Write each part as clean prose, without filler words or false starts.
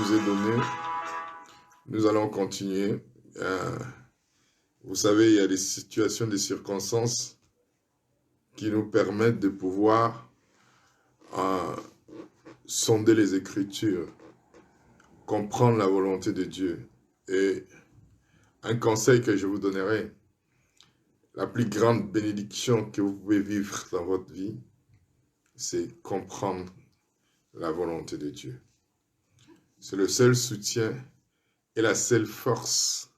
nous est donné. Nous allons continuer. Vous savez, il y a des situations, des circonstances qui nous permettent de pouvoir sonder les Écritures, comprendre la volonté de Dieu. Et un conseil que je vous donnerai, la plus grande bénédiction que vous pouvez vivre dans votre vie, c'est comprendre la volonté de Dieu. C'est le seul soutien et la seule force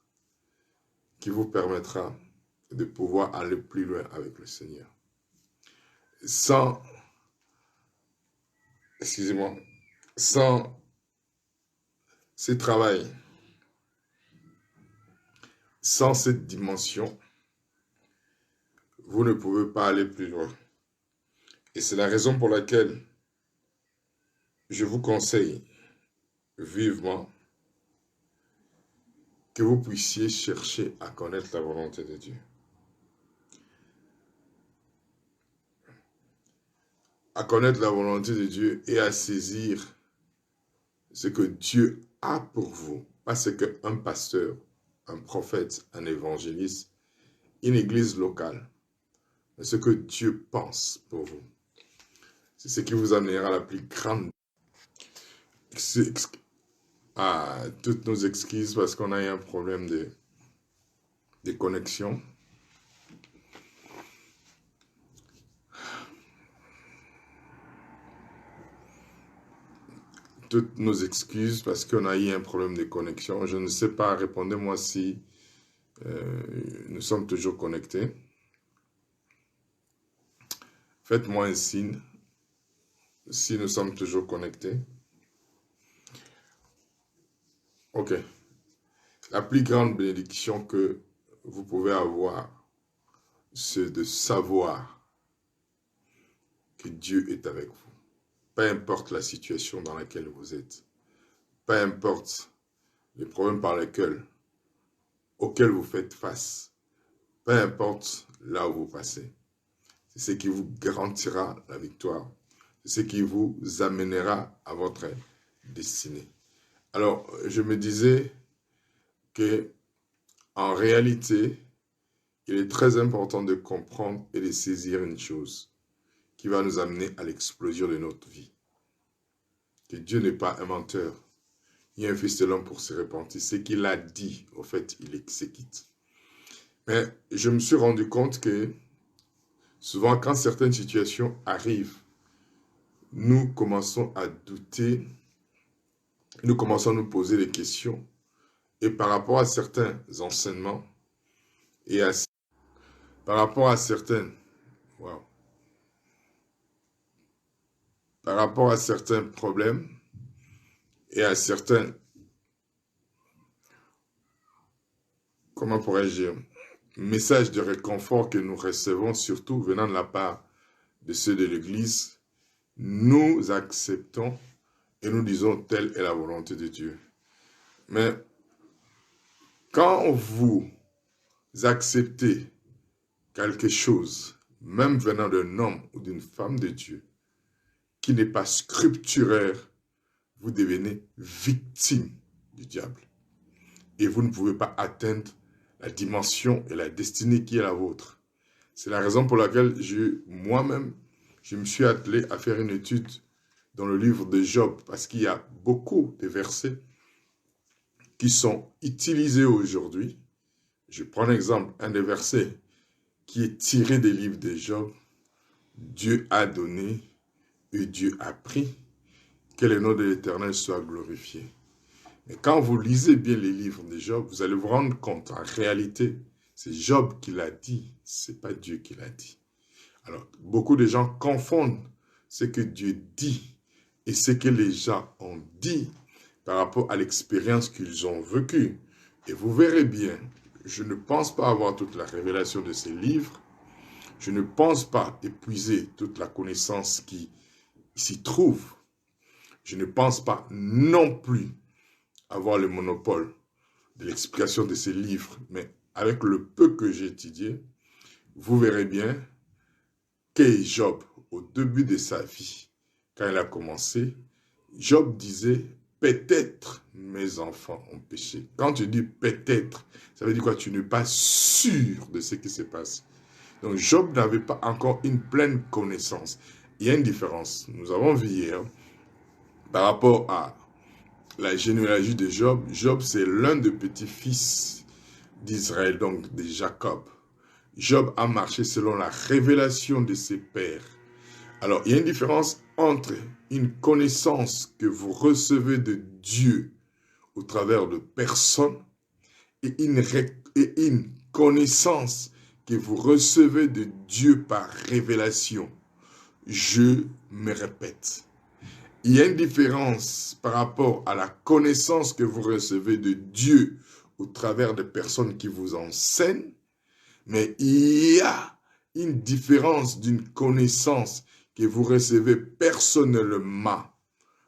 qui vous permettra de pouvoir aller plus loin avec le Seigneur. Sans ce travail, sans cette dimension, vous ne pouvez pas aller plus loin. Et c'est la raison pour laquelle je vous conseille vivement que vous puissiez chercher à connaître la volonté de Dieu. À connaître la volonté de Dieu et à saisir ce que Dieu a pour vous. Pas ce qu'un pasteur, un prophète, un évangéliste, une église locale, mais ce que Dieu pense pour vous. C'est ce qui vous amènera à la plus grande. Toutes nos excuses parce qu'on a eu un problème de connexion. Toutes nos excuses parce qu'on a eu un problème de connexion. Je ne sais pas, répondez-moi si nous sommes toujours connectés. Faites-moi un signe si nous sommes toujours connectés. Ok. La plus grande bénédiction que vous pouvez avoir, c'est de savoir que Dieu est avec vous. Peu importe la situation dans laquelle vous êtes, peu importe les problèmes auxquels vous faites face, peu importe là où vous passez, c'est ce qui vous garantira la victoire, c'est ce qui vous amènera à votre destinée. Alors, je me disais que en réalité, il est très important de comprendre et de saisir une chose qui va nous amener à l'explosion de notre vie. Que Dieu n'est pas un menteur. Il y a un fils de l'homme pour se repentir. Ce qu'il a dit, au fait, il exécute. Mais je me suis rendu compte que souvent, quand certaines situations arrivent, nous commençons à douter, nous commençons à nous poser des questions. Et par rapport à certains enseignements, et par rapport à certains problèmes, et à certains, comment pourrais-je dire, messages de réconfort que nous recevons, surtout venant de la part de ceux de l'Église, nous acceptons et nous disons telle est la volonté de Dieu. Mais quand vous acceptez quelque chose, même venant d'un homme ou d'une femme de Dieu, qui n'est pas scripturaire, vous devenez victime du diable. Et vous ne pouvez pas atteindre la dimension et la destinée qui est la vôtre. C'est la raison pour laquelle moi-même, je me suis attelé à faire une étude dans le livre de Job, parce qu'il y a beaucoup de versets qui sont utilisés aujourd'hui. Je prends un exemple, un des versets qui est tiré des livres de Job. Dieu a donné et Dieu a pris. Que le nom de l'Éternel soit glorifié. Et quand vous lisez bien les livres de Job, vous allez vous rendre compte, en réalité, c'est Job qui l'a dit, ce n'est pas Dieu qui l'a dit. Alors, beaucoup de gens confondent ce que Dieu dit et ce que les gens ont dit par rapport à l'expérience qu'ils ont vécue. Et vous verrez bien, je ne pense pas avoir toute la révélation de ces livres, je ne pense pas épuiser toute la connaissance qui s'y trouve, je ne pense pas non plus avoir le monopole de l'explication de ces livres, mais avec le peu que j'ai étudié, vous verrez bien que Job, au début de sa vie, quand il a commencé, Job disait, peut-être mes enfants ont péché. Quand tu dis peut-être, ça veut dire quoi? Tu n'es pas sûr de ce qui se passe. Donc Job n'avait pas encore une pleine connaissance. Il y a une différence. Nous avons vu hier, par rapport à la généalogie de Job, Job c'est l'un des petits-fils d'Israël, donc de Jacob. Job a marché selon la révélation de ses pères. Alors, il y a une différence entre une connaissance que vous recevez de Dieu au travers de personnes et une connaissance que vous recevez de Dieu par révélation. Je me répète. Il y a une différence par rapport à la connaissance que vous recevez de Dieu au travers de personnes qui vous enseignent, mais il y a une différence d'une connaissance que vous recevez personnellement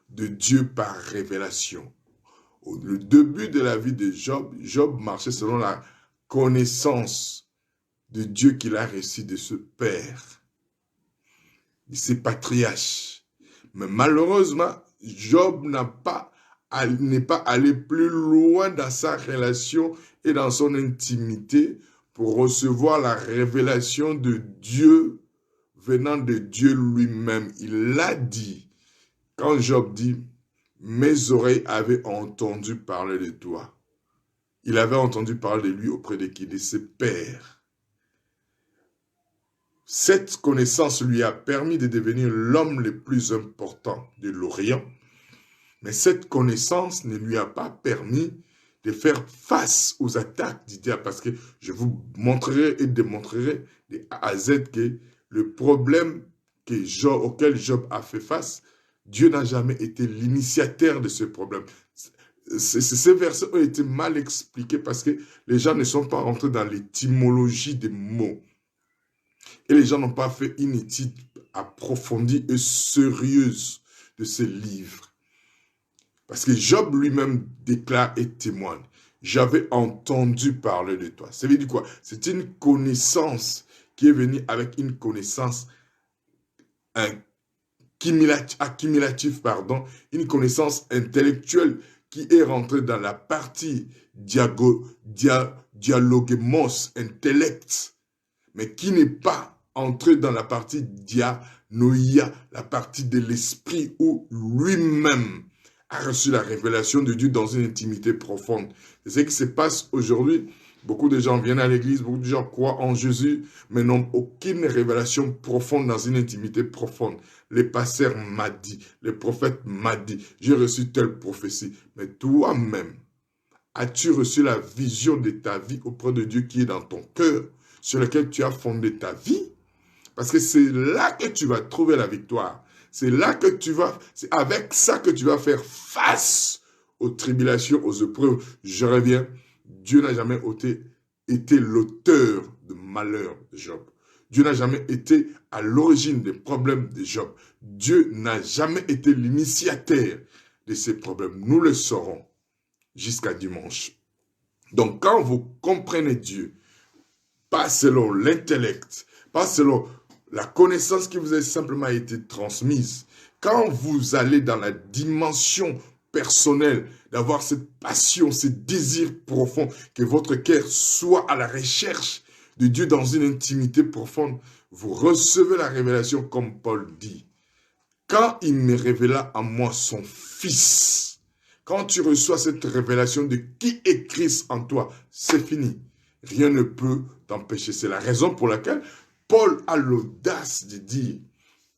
de Dieu par révélation. Le début de la vie de Job, Job marchait selon la connaissance de Dieu qu'il a reçu de ce père, de ses patriarches. Mais malheureusement, Job n'est pas allé plus loin dans sa relation et dans son intimité pour recevoir la révélation de Dieu venant de Dieu lui-même. Il l'a dit. Quand Job dit, mes oreilles avaient entendu parler de toi. Il avait entendu parler de lui auprès de qui? De ses pères. Cette connaissance lui a permis de devenir l'homme le plus important de l'Orient. Mais cette connaissance ne lui a pas permis de faire face aux attaques du diable. Parce que je vous montrerai et démontrerai de A à Z que le problème auquel Job a fait face, Dieu n'a jamais été l'initiateur de ce problème. Ces versets ont été mal expliqués parce que les gens ne sont pas rentrés dans l'étymologie des mots. Et les gens n'ont pas fait une étude approfondie et sérieuse de ce livre. Parce que Job lui-même déclare et témoigne. J'avais entendu parler de toi. Ça veut dire quoi? C'est une connaissance qui est venue avec une connaissance accumulative, une connaissance intellectuelle qui est rentrée dans la partie dialogemos, intellect, mais qui n'est pas entrée dans la partie dianoïa, la partie de l'esprit où lui-même a reçu la révélation de Dieu dans une intimité profonde. C'est ce qui se passe aujourd'hui. Beaucoup de gens viennent à l'église, beaucoup de gens croient en Jésus, mais n'ont aucune révélation profonde dans une intimité profonde. Les pasteurs m'ont dit, les prophètes m'ont dit, j'ai reçu telle prophétie. Mais toi-même, as-tu reçu la vision de ta vie auprès de Dieu qui est dans ton cœur, sur lequel tu as fondé ta vie? Parce que c'est là que tu vas trouver la victoire. C'est là que c'est avec ça que tu vas faire face aux tribulations, aux épreuves. Je reviens, Dieu n'a jamais été l'auteur de malheur de Job. Dieu n'a jamais été à l'origine des problèmes de Job. Dieu n'a jamais été l'initiateur de ces problèmes. Nous le saurons jusqu'à dimanche. Donc quand vous comprenez Dieu, pas selon l'intellect, pas selon la connaissance qui vous a simplement été transmise, quand vous allez dans la dimension personnelle, d'avoir cette passion, ce désir profond, que votre cœur soit à la recherche de Dieu dans une intimité profonde, vous recevez la révélation comme Paul dit. Quand il me révéla à moi son Fils, quand tu reçois cette révélation de qui est Christ en toi, c'est fini. Rien ne peut t'empêcher. C'est la raison pour laquelle Paul a l'audace de dire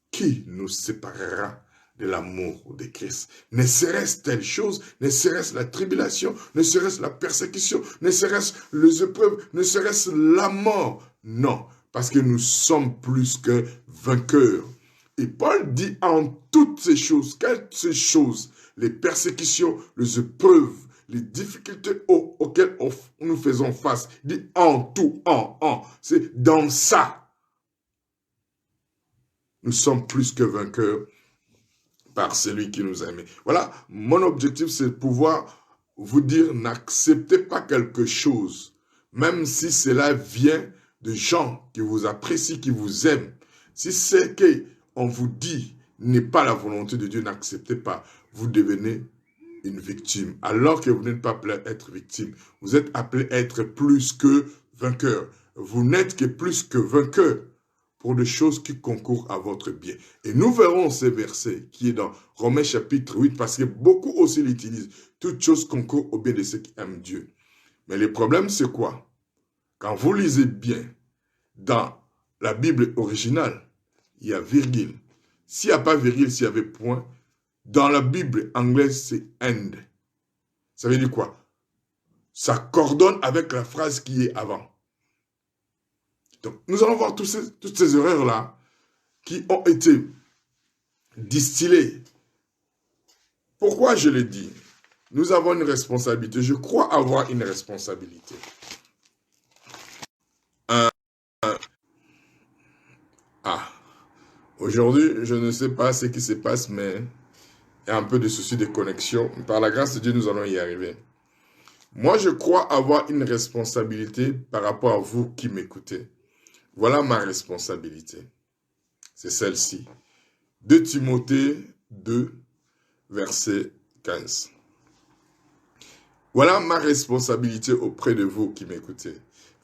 qui nous séparera de l'amour de Christ. Ne serait-ce telle chose, ne serait-ce la tribulation, ne serait-ce la persécution, ne serait-ce les épreuves, ne serait-ce la mort. Non, parce que nous sommes plus que vainqueurs. Et Paul dit en toutes ces choses, quelles ces choses, les persécutions, les épreuves, les difficultés auxquelles nous faisons face, il dit en tout, c'est dans ça. Nous sommes plus que vainqueurs par celui qui nous a aimés. Voilà, mon objectif, c'est de pouvoir vous dire, n'acceptez pas quelque chose, même si cela vient de gens qui vous apprécient, qui vous aiment. Si c'est qu'on vous dit n'est pas la volonté de Dieu, n'acceptez pas. Vous devenez une victime. Alors que vous n'êtes pas appelé à être victime, vous êtes appelé à être plus que vainqueur. Vous n'êtes que plus que vainqueur pour des choses qui concourent à votre bien. Et nous verrons ce verset qui est dans Romains chapitre 8, parce que beaucoup aussi l'utilisent. Toutes choses concourent au bien de ceux qui aiment Dieu. Mais le problème, c'est quoi? Quand vous lisez bien dans la Bible originale, il y a virgule. S'il n'y a pas virgule, s'il y avait point, dans la Bible anglaise, c'est end. Ça veut dire quoi? Ça coordonne avec la phrase qui est avant. Donc, nous allons voir toutes ces erreurs-là qui ont été distillées. Pourquoi je le dis? Nous avons une responsabilité. Je crois avoir une responsabilité. Aujourd'hui, je ne sais pas ce qui se passe, mais il y a un peu de soucis de connexion. Par la grâce de Dieu, nous allons y arriver. Moi, je crois avoir une responsabilité par rapport à vous qui m'écoutez. Voilà ma responsabilité. C'est celle-ci. 2 Timothée 2, verset 15. Voilà ma responsabilité auprès de vous qui m'écoutez.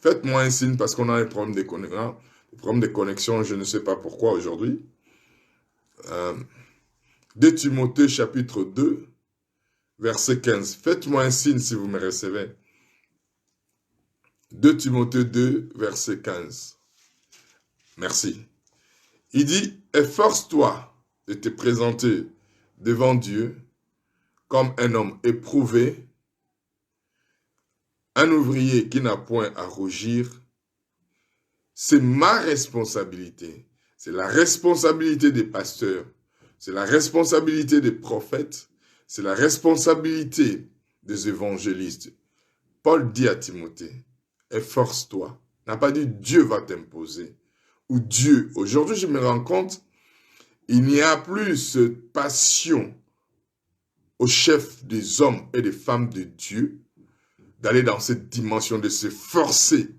Faites-moi un signe parce qu'on a des problèmes de connexion, je ne sais pas pourquoi aujourd'hui. 2 Timothée chapitre 2, verset 15. Faites-moi un signe si vous me recevez. 2 Timothée 2, verset 15. Merci. Il dit, efforce-toi de te présenter devant Dieu comme un homme éprouvé, un ouvrier qui n'a point à rougir. C'est ma responsabilité. C'est la responsabilité des pasteurs. C'est la responsabilité des prophètes. C'est la responsabilité des évangélistes. Paul dit à Timothée, efforce-toi. Il n'a pas dit Dieu va t'imposer. Ou Dieu. Aujourd'hui, je me rends compte, il n'y a plus cette passion au chef des hommes et des femmes de Dieu d'aller dans cette dimension, de se forcer,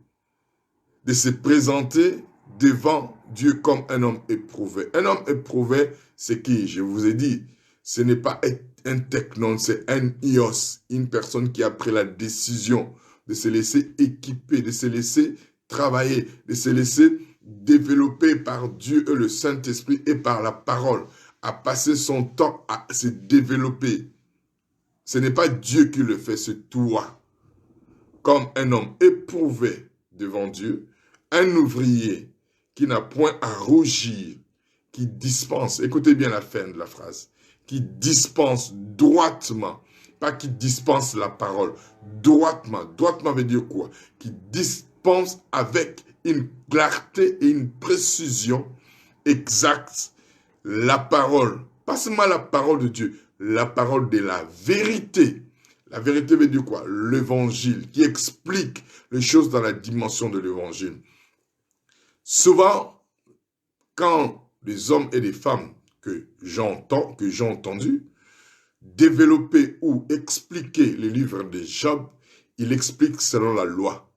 de se présenter devant Dieu comme un homme éprouvé. Un homme éprouvé, c'est qui? Je vous ai dit, ce n'est pas un technon, c'est un ios, une personne qui a pris la décision de se laisser équiper, de se laisser travailler, de se laisser développer par Dieu et le Saint-Esprit et par la parole, à passer son temps à se développer. Ce n'est pas Dieu qui le fait, c'est toi. Comme un homme éprouvé devant Dieu, un ouvrier qui n'a point à rougir, qui dispense, écoutez bien la fin de la phrase, qui dispense droitement, pas qui dispense la parole, droitement. Droitement veut dire quoi? Qui dispense avec une clarté et une précision exacte la parole. Pas seulement la parole de Dieu, la parole de la vérité. La vérité veut dire quoi? L'évangile, qui explique les choses dans la dimension de l'évangile. Souvent, quand les hommes et les femmes que j'ai entendus développer ou expliquer les livres de Job, il explique selon la loi,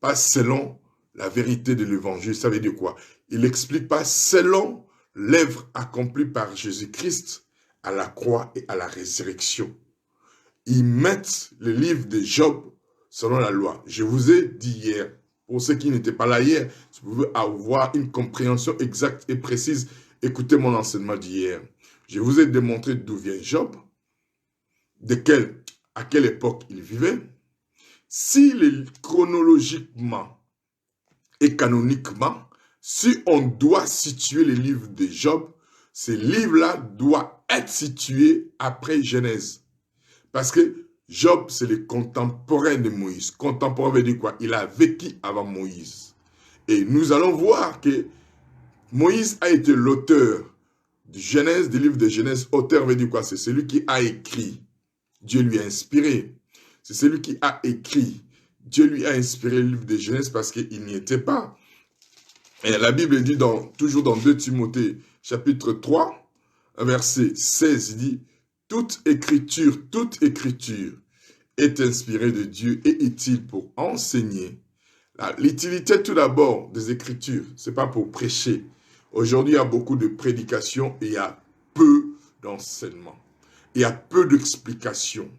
pas selon la vérité de l'évangile. Ça veut dire quoi? Il n'explique pas selon l'œuvre accomplie par Jésus-Christ à la croix et à la résurrection. Ils mettent le livre de Job selon la loi. Je vous ai dit hier, pour ceux qui n'étaient pas là hier, si vous pouvez avoir une compréhension exacte et précise, écoutez mon enseignement d'hier. Je vous ai démontré d'où vient Job, à quelle époque il vivait. Si chronologiquement et canoniquement, si on doit situer les livres de Job, ces livres-là doivent être situés après Genèse. Parce que Job, c'est le contemporain de Moïse. Contemporain veut dire quoi? Il a vécu avant Moïse. Et nous allons voir que Moïse a été l'auteur du Genèse, du livre de Genèse. Auteur veut dire quoi? C'est celui qui a écrit. Dieu lui a inspiré. C'est celui qui a écrit. Dieu lui a inspiré le livre de Genèse parce qu'il n'y était pas. Et la Bible dit toujours dans 2 Timothée chapitre 3, verset 16, il dit « toute écriture est inspirée de Dieu et utile pour enseigner. » L'utilité tout d'abord des Écritures, ce n'est pas pour prêcher. Aujourd'hui, il y a beaucoup de prédications et il y a peu d'enseignement. il y a peu d'explications.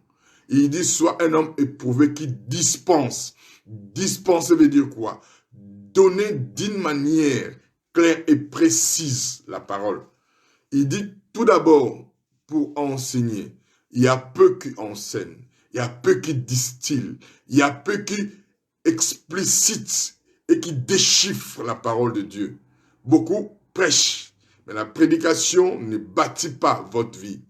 Il dit, sois un homme éprouvé qui dispense. Dispenser veut dire quoi? Donner d'une manière claire et précise la parole. Il dit, tout d'abord, pour enseigner, il y a peu qui enseignent, il y a peu qui distillent, il y a peu qui explicitent et qui déchiffrent la parole de Dieu. Beaucoup prêchent, mais la prédication ne bâtit pas votre vie.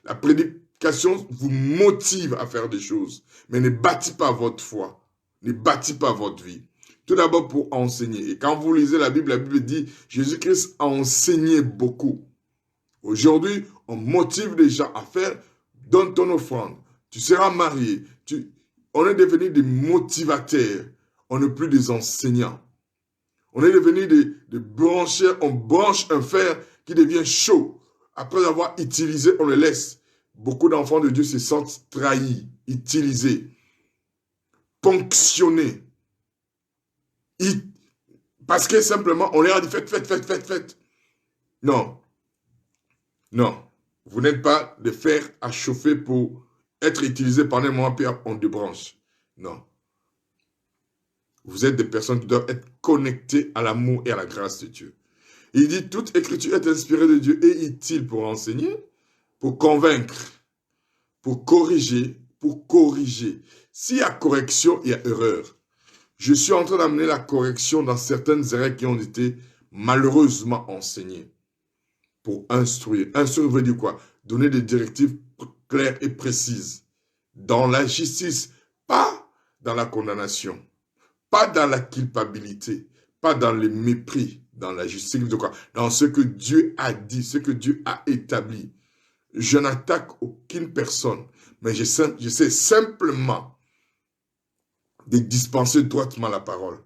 La prédication vous motive à faire des choses, mais ne bâtit pas votre foi, ne bâtit pas votre vie. Tout d'abord pour enseigner. Et quand vous lisez la Bible dit, Jésus-Christ a enseigné beaucoup. Aujourd'hui, on motive les gens à faire, donne ton offrande, tu seras marié. On est devenu des motivateurs, on n'est plus des enseignants. On est devenu des brancheurs, on branche un fer qui devient chaud. Après avoir utilisé, on le laisse. Beaucoup d'enfants de Dieu se sentent trahis, utilisés, ponctionnés. Parce que simplement, on leur a dit faites. Non. Non. Vous n'êtes pas de fer à chauffer pour être utilisé pendant un moment, puis on débranche. Non. Vous êtes des personnes qui doivent être connectées à l'amour et à la grâce de Dieu. Il dit, toute écriture est inspirée de Dieu et utile pour enseigner, pour convaincre, pour corriger, S'il y a correction, il y a erreur. Je suis en train d'amener la correction dans certaines erreurs qui ont été malheureusement enseignées. Pour instruire. Instruire veut dire quoi? Donner des directives claires et précises. Dans la justice, pas dans la condamnation, pas dans la culpabilité, pas dans le mépris, dans la justice, dans ce que Dieu a dit, ce que Dieu a établi. Je n'attaque aucune personne, mais je sais simplement de dispenser droitement la parole.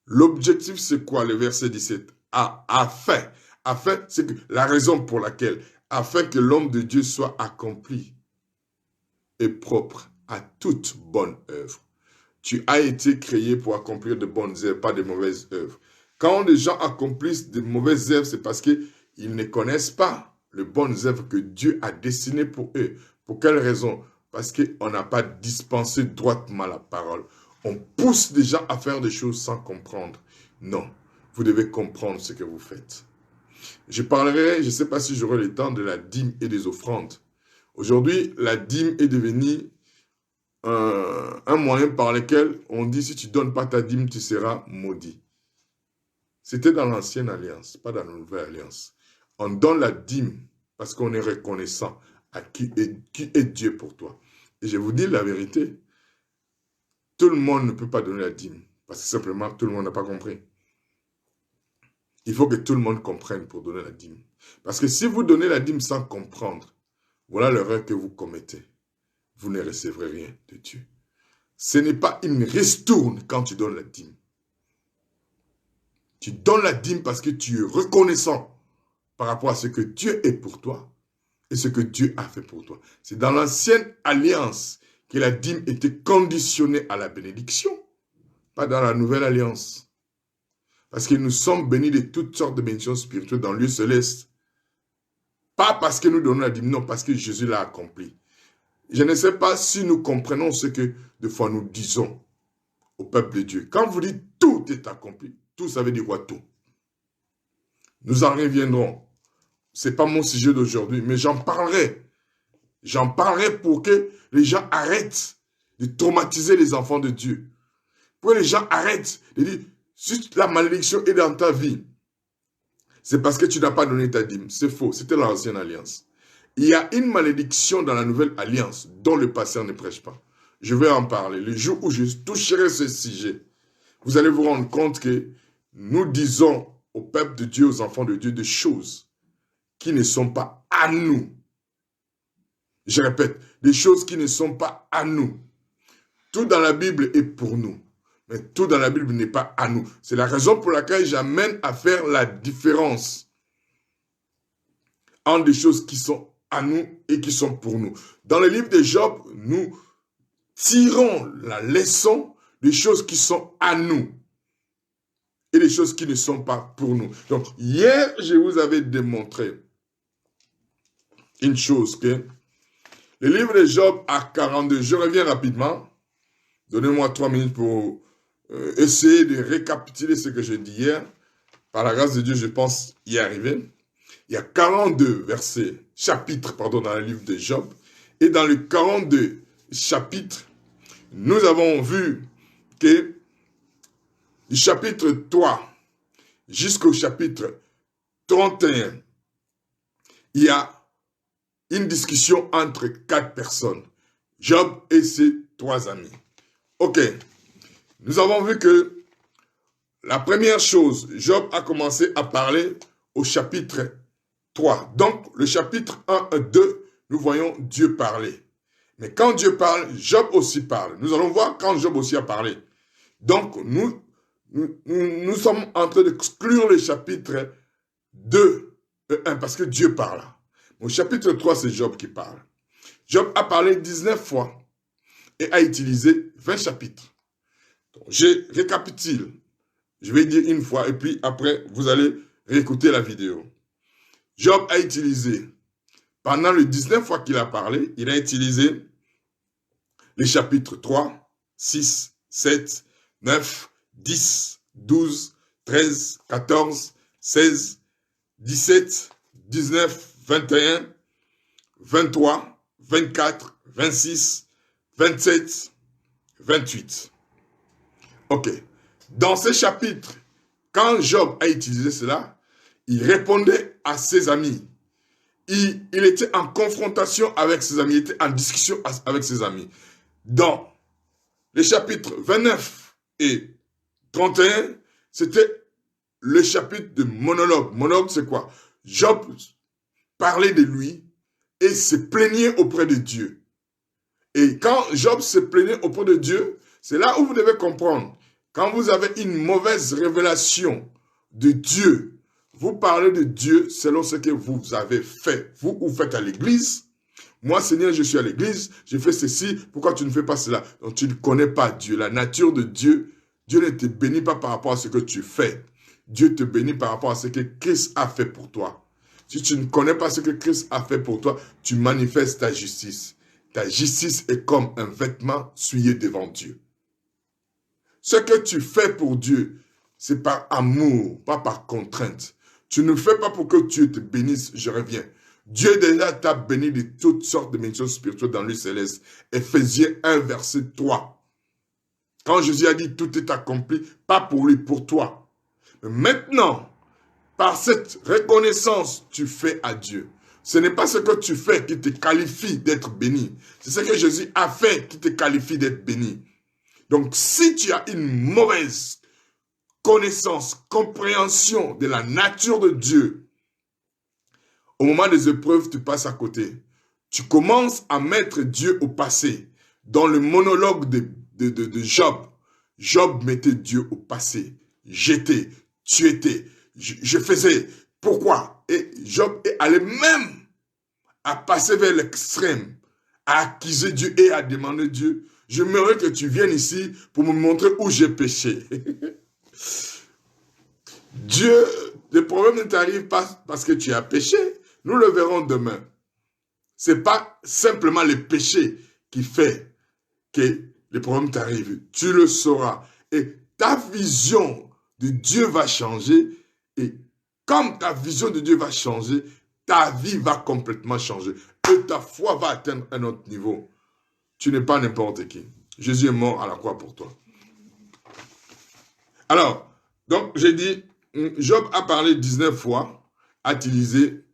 L'objectif, c'est quoi? Le verset 17. Afin, c'est la raison pour laquelle, afin que l'homme de Dieu soit accompli et propre à toute bonne œuvre. Tu as été créé pour accomplir de bonnes œuvres, pas de mauvaises œuvres. Quand les gens accomplissent de mauvaises œuvres, c'est parce qu'ils ne connaissent pas les bonnes œuvres que Dieu a destinées pour eux. Pour quelle raison? Parce qu'on n'a pas dispensé droitement la parole. On pousse des gens à faire des choses sans comprendre. Non, vous devez comprendre ce que vous faites. Je parlerai, je ne sais pas si j'aurai le temps, de la dîme et des offrandes. Aujourd'hui, la dîme est devenue un moyen par lequel on dit si tu ne donnes pas ta dîme, tu seras maudit. C'était dans l'ancienne alliance, pas dans la nouvelle alliance. On donne la dîme parce qu'on est reconnaissant à qui est Dieu pour toi. Et je vous dis la vérité, tout le monde ne peut pas donner la dîme parce que simplement tout le monde n'a pas compris. Il faut que tout le monde comprenne pour donner la dîme. Parce que si vous donnez la dîme sans comprendre, voilà l'erreur que vous commettez. Vous ne recevrez rien de Dieu. Ce n'est pas une ristourne quand tu donnes la dîme. Tu donnes la dîme parce que tu es reconnaissant par rapport à ce que Dieu est pour toi et ce que Dieu a fait pour toi. C'est dans l'ancienne alliance que la dîme était conditionnée à la bénédiction, pas dans la nouvelle alliance. Parce que nous sommes bénis de toutes sortes de bénédictions spirituelles dans le lieu céleste. Pas parce que nous donnons la dîme, non, parce que Jésus l'a accompli. Je ne sais pas si nous comprenons ce que des fois nous disons au peuple de Dieu. Quand vous dites tout est accompli, tout ça veut dire quoi tout? Nous en reviendrons. Ce n'est pas mon sujet d'aujourd'hui, mais j'en parlerai. J'en parlerai pour que les gens arrêtent de traumatiser les enfants de Dieu. Pour que les gens arrêtent de dire, si la malédiction est dans ta vie, c'est parce que tu n'as pas donné ta dîme. C'est faux, c'était l'ancienne alliance. Il y a une malédiction dans la nouvelle alliance dont le pasteur ne prêche pas. Je vais en parler. Le jour où je toucherai ce sujet, vous allez vous rendre compte que nous disons au peuple de Dieu, aux enfants de Dieu, des choses qui ne sont pas à nous. Je répète, des choses qui ne sont pas à nous. Tout dans la Bible est pour nous. Mais tout dans la Bible n'est pas à nous. C'est la raison pour laquelle j'amène à faire la différence entre des choses qui sont à nous et qui sont pour nous. Dans le livre de Job, nous tirons la leçon des choses qui sont à nous et des choses qui ne sont pas pour nous. Donc, hier, je vous avais démontré une chose que Le livre de Job à 42. Je reviens rapidement. Donnez-moi 3 minutes pour essayer de récapituler ce que j'ai dit hier. Par la grâce de Dieu, je pense y arriver. Il y a 42 versets, chapitres, pardon, dans le livre de Job. Et dans le 42 chapitres, nous avons vu que du chapitre 3 jusqu'au chapitre 31, il y a une discussion entre 4 personnes. Job et ses 3 amis. Ok. Nous avons vu que la première chose, Job a commencé à parler au chapitre 3. Donc, le chapitre 1 et 2, nous voyons Dieu parler. Mais quand Dieu parle, Job aussi parle. Nous allons voir quand Job aussi a parlé. Donc, nous sommes en train d'exclure le chapitre 2 et 1 parce que Dieu parle. Au chapitre 3, c'est Job qui parle. Job a parlé 19 fois et a utilisé 20 chapitres. Donc, je récapitule. Je vais dire une fois et puis après, vous allez réécouter la vidéo. Job a utilisé, pendant les 19 fois qu'il a parlé, il a utilisé les chapitres 3, 6, 7, 9, 10, 12, 13, 14, 16, 17, 19, 21, 23, 24, 26, 27, 28. Ok. Dans ces chapitres, quand Job a utilisé cela, il répondait à ses amis. Il était en confrontation avec ses amis, il était en discussion avec ses amis. Dans les chapitres 29 et 31, c'était le chapitre de monologue. Monologue, c'est quoi? Job parlait de lui et se plaignait auprès de Dieu. Et quand Job se plaignait auprès de Dieu, c'est là où vous devez comprendre. Quand vous avez une mauvaise révélation de Dieu, vous parlez de Dieu selon ce que vous avez fait. Vous faites à l'église. Moi, Seigneur, je suis à l'église, je fais ceci, pourquoi tu ne fais pas cela? Donc, tu ne connais pas Dieu. La nature de Dieu, Dieu ne te bénit pas par rapport à ce que tu fais. Dieu te bénit par rapport à ce que Christ a fait pour toi. Si tu ne connais pas ce que Christ a fait pour toi, tu manifestes ta justice. Ta justice est comme un vêtement souillé devant Dieu. Ce que tu fais pour Dieu, c'est par amour, pas par contrainte. Tu ne fais pas pour que Dieu te bénisse, je reviens. Dieu déjà t'a béni de toutes sortes de bénédictions spirituelles dans le céleste. Éphésiens 1, verset 3. Quand Jésus a dit tout est accompli, pas pour lui, pour toi. Mais maintenant, par cette reconnaissance, tu fais à Dieu. Ce n'est pas ce que tu fais qui te qualifie d'être béni. C'est ce que Jésus a fait qui te qualifie d'être béni. Donc, si tu as une mauvaise connaissance, compréhension de la nature de Dieu, au moment des épreuves, tu passes à côté. Tu commences à mettre Dieu au passé. Dans le monologue de Job, Job mettait Dieu au passé. J'étais, tu étais, je faisais. Pourquoi? Et Job est allé même à passer vers l'extrême, à accuser Dieu et à demander Dieu, j'aimerais que tu viennes ici pour me montrer où j'ai péché. Dieu, le problème ne t'arrive pas parce que tu as péché. Nous le verrons demain. Ce n'est pas simplement le péché qui fait que le problème t'arrive. Tu le sauras. Et ta vision de Dieu va changer. Et comme ta vision de Dieu va changer, ta vie va complètement changer. Et ta foi va atteindre un autre niveau. Tu n'es pas n'importe qui. Jésus est mort à la croix pour toi. Alors, donc j'ai dit, Job a parlé 19 fois, a utilisé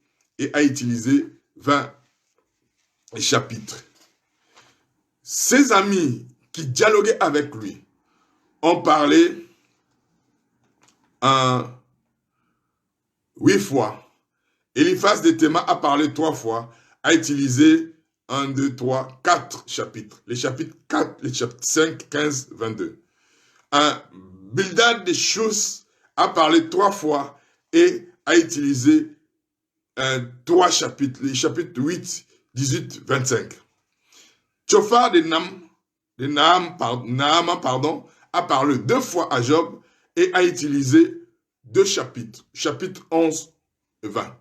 20 chapitres. Ses amis qui dialoguaient avec lui ont parlé 8 fois. Eliphaz de Théma a parlé 3 fois, a utilisé 1, 2, 3, 4 chapitres. Les chapitres 4, les chapitres 5, 15, 22. Bildad de Chus a parlé 3 fois et a utilisé 3 chapitres, les chapitres 8, 18, 25. Tshofar de Naama, a parlé 2 fois à Job et a utilisé 2 chapitres, chapitres 11 et 20.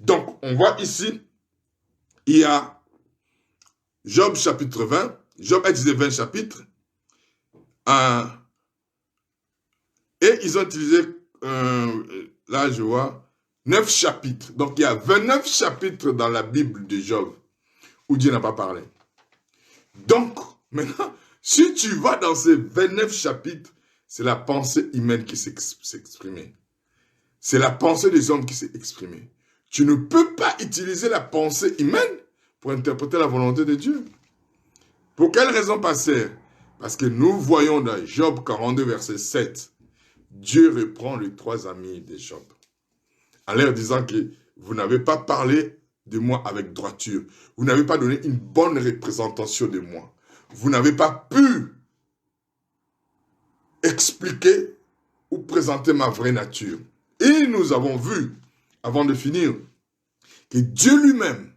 Donc, on voit ici, il y a Job chapitre 20, Job a utilisé 20 chapitres, et ils ont utilisé, là je vois, 9 chapitres. Donc il y a 29 chapitres dans la Bible de Job où Dieu n'a pas parlé. Donc, maintenant, si tu vas dans ces 29 chapitres, c'est la pensée humaine qui s'est exprimée. C'est la pensée des hommes qui s'est exprimée. Tu ne peux pas utiliser la pensée humaine pour interpréter la volonté de Dieu. Pour quelle raison, pasteur? Parce que nous voyons dans Job 42, verset 7, Dieu reprend les 3 amis de Job, en leur disant que vous n'avez pas parlé de moi avec droiture. Vous n'avez pas donné une bonne représentation de moi. Vous n'avez pas pu expliquer ou présenter ma vraie nature. Et nous avons vu, avant de finir, que Dieu lui-même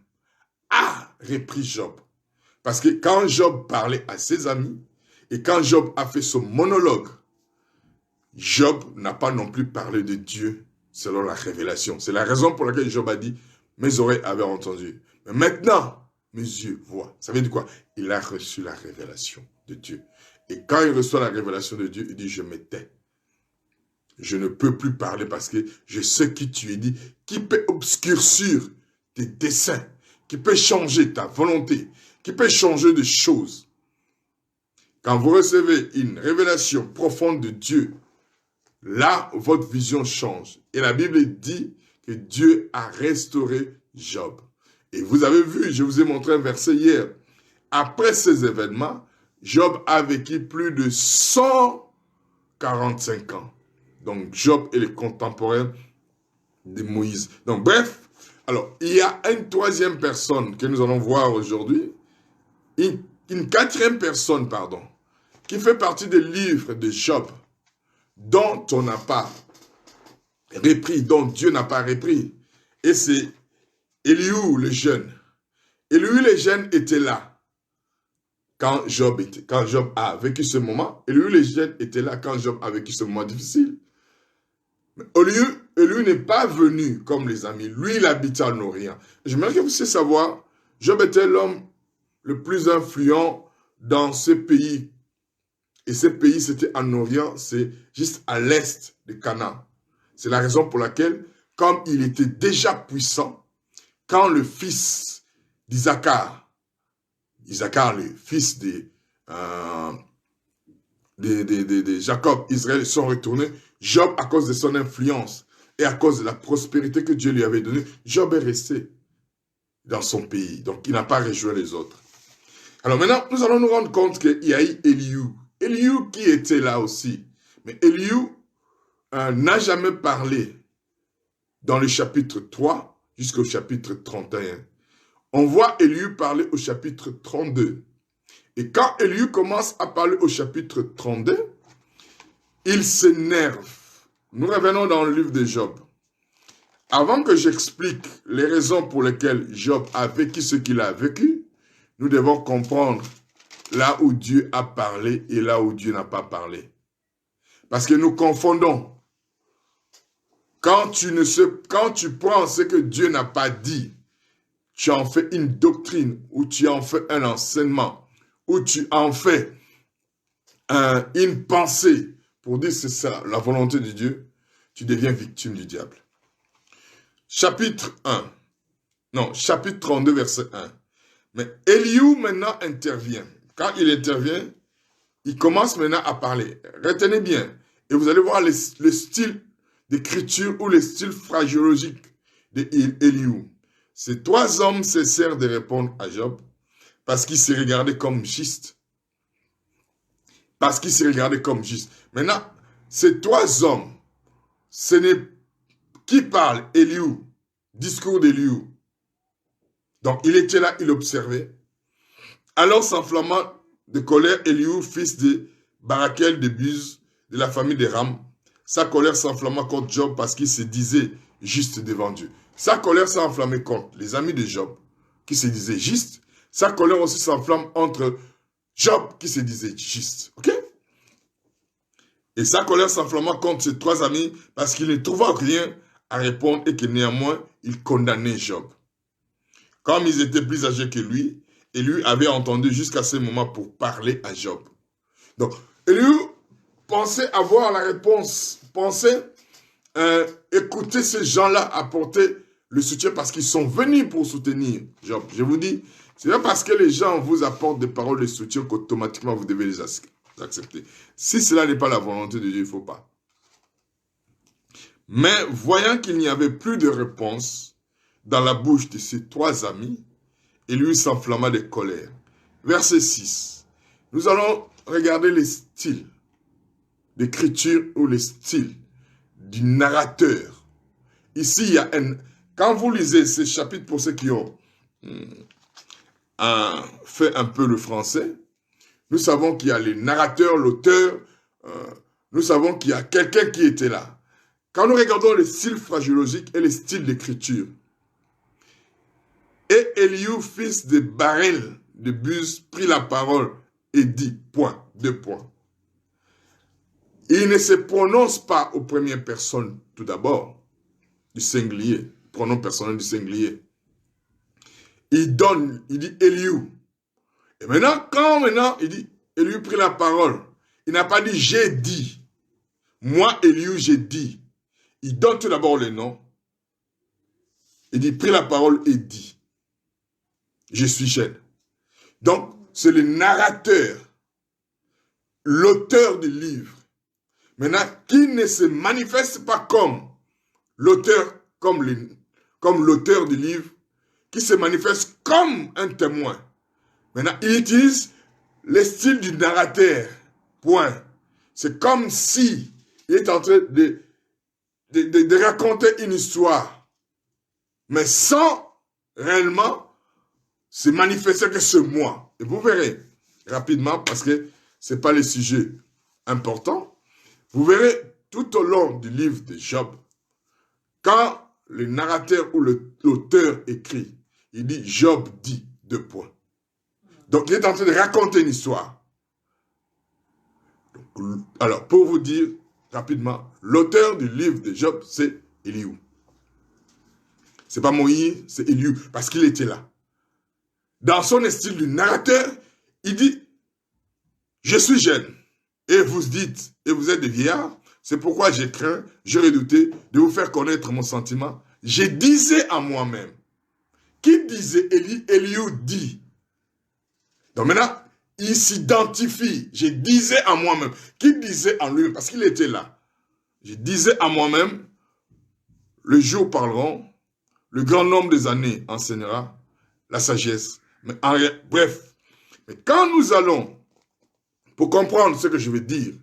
a repris Job. Parce que quand Job parlait à ses amis, et quand Job a fait son monologue, Job n'a pas non plus parlé de Dieu selon la révélation. C'est la raison pour laquelle Job a dit, mes oreilles avaient entendu. Mais maintenant, mes yeux voient. Ça veut dire quoi? Il a reçu la révélation de Dieu. Et quand il reçoit la révélation de Dieu, il dit, je me tais. Je ne peux plus parler parce que je sais qui tu es dit, qui peut obscurcir tes desseins, qui peut changer ta volonté, qui peut changer des choses. Quand vous recevez une révélation profonde de Dieu, là, votre vision change. Et la Bible dit que Dieu a restauré Job. Et vous avez vu, je vous ai montré un verset hier. Après ces événements, Job a vécu plus de 145 ans. Donc, Job est le contemporain de Moïse. Donc, bref, alors, il y a une 3e personne que nous allons voir aujourd'hui, une 4e personne, pardon, qui fait partie des livres de Job, dont on n'a pas repris, dont Dieu n'a pas repris. Et c'est Elihu le jeune. Elihu le jeune était là quand Job a vécu ce moment. Elihu le jeune était là quand Job a vécu ce moment difficile. Mais Elihu n'est pas venu comme les amis. Lui, il habitait en Orient. J'aimerais que vous puissiez savoir, Job était l'homme le plus influent dans ce pays. Et ce pays, c'était en Orient, c'est juste à l'est de Canaan. C'est la raison pour laquelle, comme il était déjà puissant, quand le fils d'Isaacar, le fils de Jacob, Israël, sont retournés, Job, à cause de son influence et à cause de la prospérité que Dieu lui avait donnée, Job est resté dans son pays. Donc, il n'a pas rejoint les autres. Alors maintenant, nous allons nous rendre compte qu'il y a eu Elihu. Elihu qui était là aussi. Mais Elihu n'a jamais parlé dans le chapitre 3 jusqu'au chapitre 31. On voit Elihu parler au chapitre 32. Et quand Elihu commence à parler au chapitre 32, il s'énerve. Nous revenons dans le livre de Job. Avant que j'explique les raisons pour lesquelles Job a vécu ce qu'il a vécu, nous devons comprendre là où Dieu a parlé et là où Dieu n'a pas parlé. Parce que nous confondons. Quand tu prends ce que Dieu n'a pas dit, tu en fais une doctrine, ou tu en fais un enseignement, ou tu en fais une pensée pour dire c'est ça, la volonté de Dieu, tu deviens victime du diable. Chapitre 32, verset 1. Mais Elihu maintenant intervient. Quand il intervient, il commence maintenant à parler. Retenez bien, et vous allez voir le style d'écriture ou le style phraséologique d'Elihu. Ces 3 hommes cessèrent de répondre à Job parce qu'il s'est regardé comme juste. Parce qu'il s'est regardé comme juste. Maintenant, ces 3 hommes, ce n'est qui parle? Elihu. Discours d'Elihu. Donc, il était là, il observait. Alors, s'enflammant de colère, Elihu, fils de Barakel de Buz, de la famille de Ram, sa colère s'enflamma contre Job parce qu'il se disait juste devant Dieu. Sa colère s'est enflammée contre les amis de Job, qui se disaient juste. Sa colère aussi s'enflamme entre Job, qui se disait juste. Ok? Et sa colère s'enflamma contre ses 3 amis parce qu'il ne trouva rien à répondre et que néanmoins, il condamnait Job. Comme ils étaient plus âgés que lui Élie avait entendu jusqu'à ce moment pour parler à Job. Donc, Élie pensait avoir la réponse, pensait écouter ces gens-là apporter le soutien parce qu'ils sont venus pour soutenir Job. Je vous dis, c'est pas parce que les gens vous apportent des paroles de soutien qu'automatiquement vous devez les accepter. Si cela n'est pas la volonté de Dieu, il ne faut pas. Mais voyant qu'il n'y avait plus de réponse dans la bouche de ses 3 amis, Élie s'enflamma de colère. Verset 6. Nous allons regarder les styles d'écriture ou les styles du narrateur. Ici, il y a un... Quand vous lisez ces chapitres, pour ceux qui ont fait un peu le français, nous savons qu'il y a les narrateurs, l'auteur, nous savons qu'il y a quelqu'un qui était là. Quand nous regardons les styles phraséologiques et les styles d'écriture, et Eliou, fils de Barel de Buz, prit la parole et dit, point, 2 points. Il ne se prononce pas aux premières personnes, tout d'abord, du singulier, pronom personnel du singulier. Il donne, il dit Eliou. Et maintenant, il dit, Eliou prit la parole. Il n'a pas dit j'ai dit. Moi, Eliou, j'ai dit. Il donne tout d'abord le nom. Il dit, prit la parole et dit. Je suis jeune. Donc, c'est le narrateur, l'auteur du livre. Maintenant, qui ne se manifeste pas comme l'auteur, comme l'auteur du livre, qui se manifeste comme un témoin. Maintenant, il utilise le style du narrateur. Point. C'est comme si il est en train de raconter une histoire, mais sans réellement se manifester que c'est moi. Et vous verrez rapidement, parce que ce n'est pas le sujet important, vous verrez tout au long du livre de Job, quand le narrateur ou l'auteur écrit, il dit Job dit 2 points. Donc il est en train de raconter une histoire. Donc, alors pour vous dire rapidement, l'auteur du livre de Job, c'est Eliou. C'est pas Moïse, c'est Eliou, parce qu'il était là. Dans son style du narrateur, il dit, je suis jeune, et vous dites, et vous êtes des vieillards, c'est pourquoi j'ai craint, j'ai redouté de vous faire connaître mon sentiment. Je disais à moi-même. Qui disait Eliou dit. Donc maintenant, il s'identifie. Je disais à moi-même. Qui disait en lui-même, parce qu'il était là. Je disais à moi-même, le jour parleront, le grand nombre des années enseignera la sagesse. Mais bref, mais quand nous allons, pour comprendre ce que je veux dire,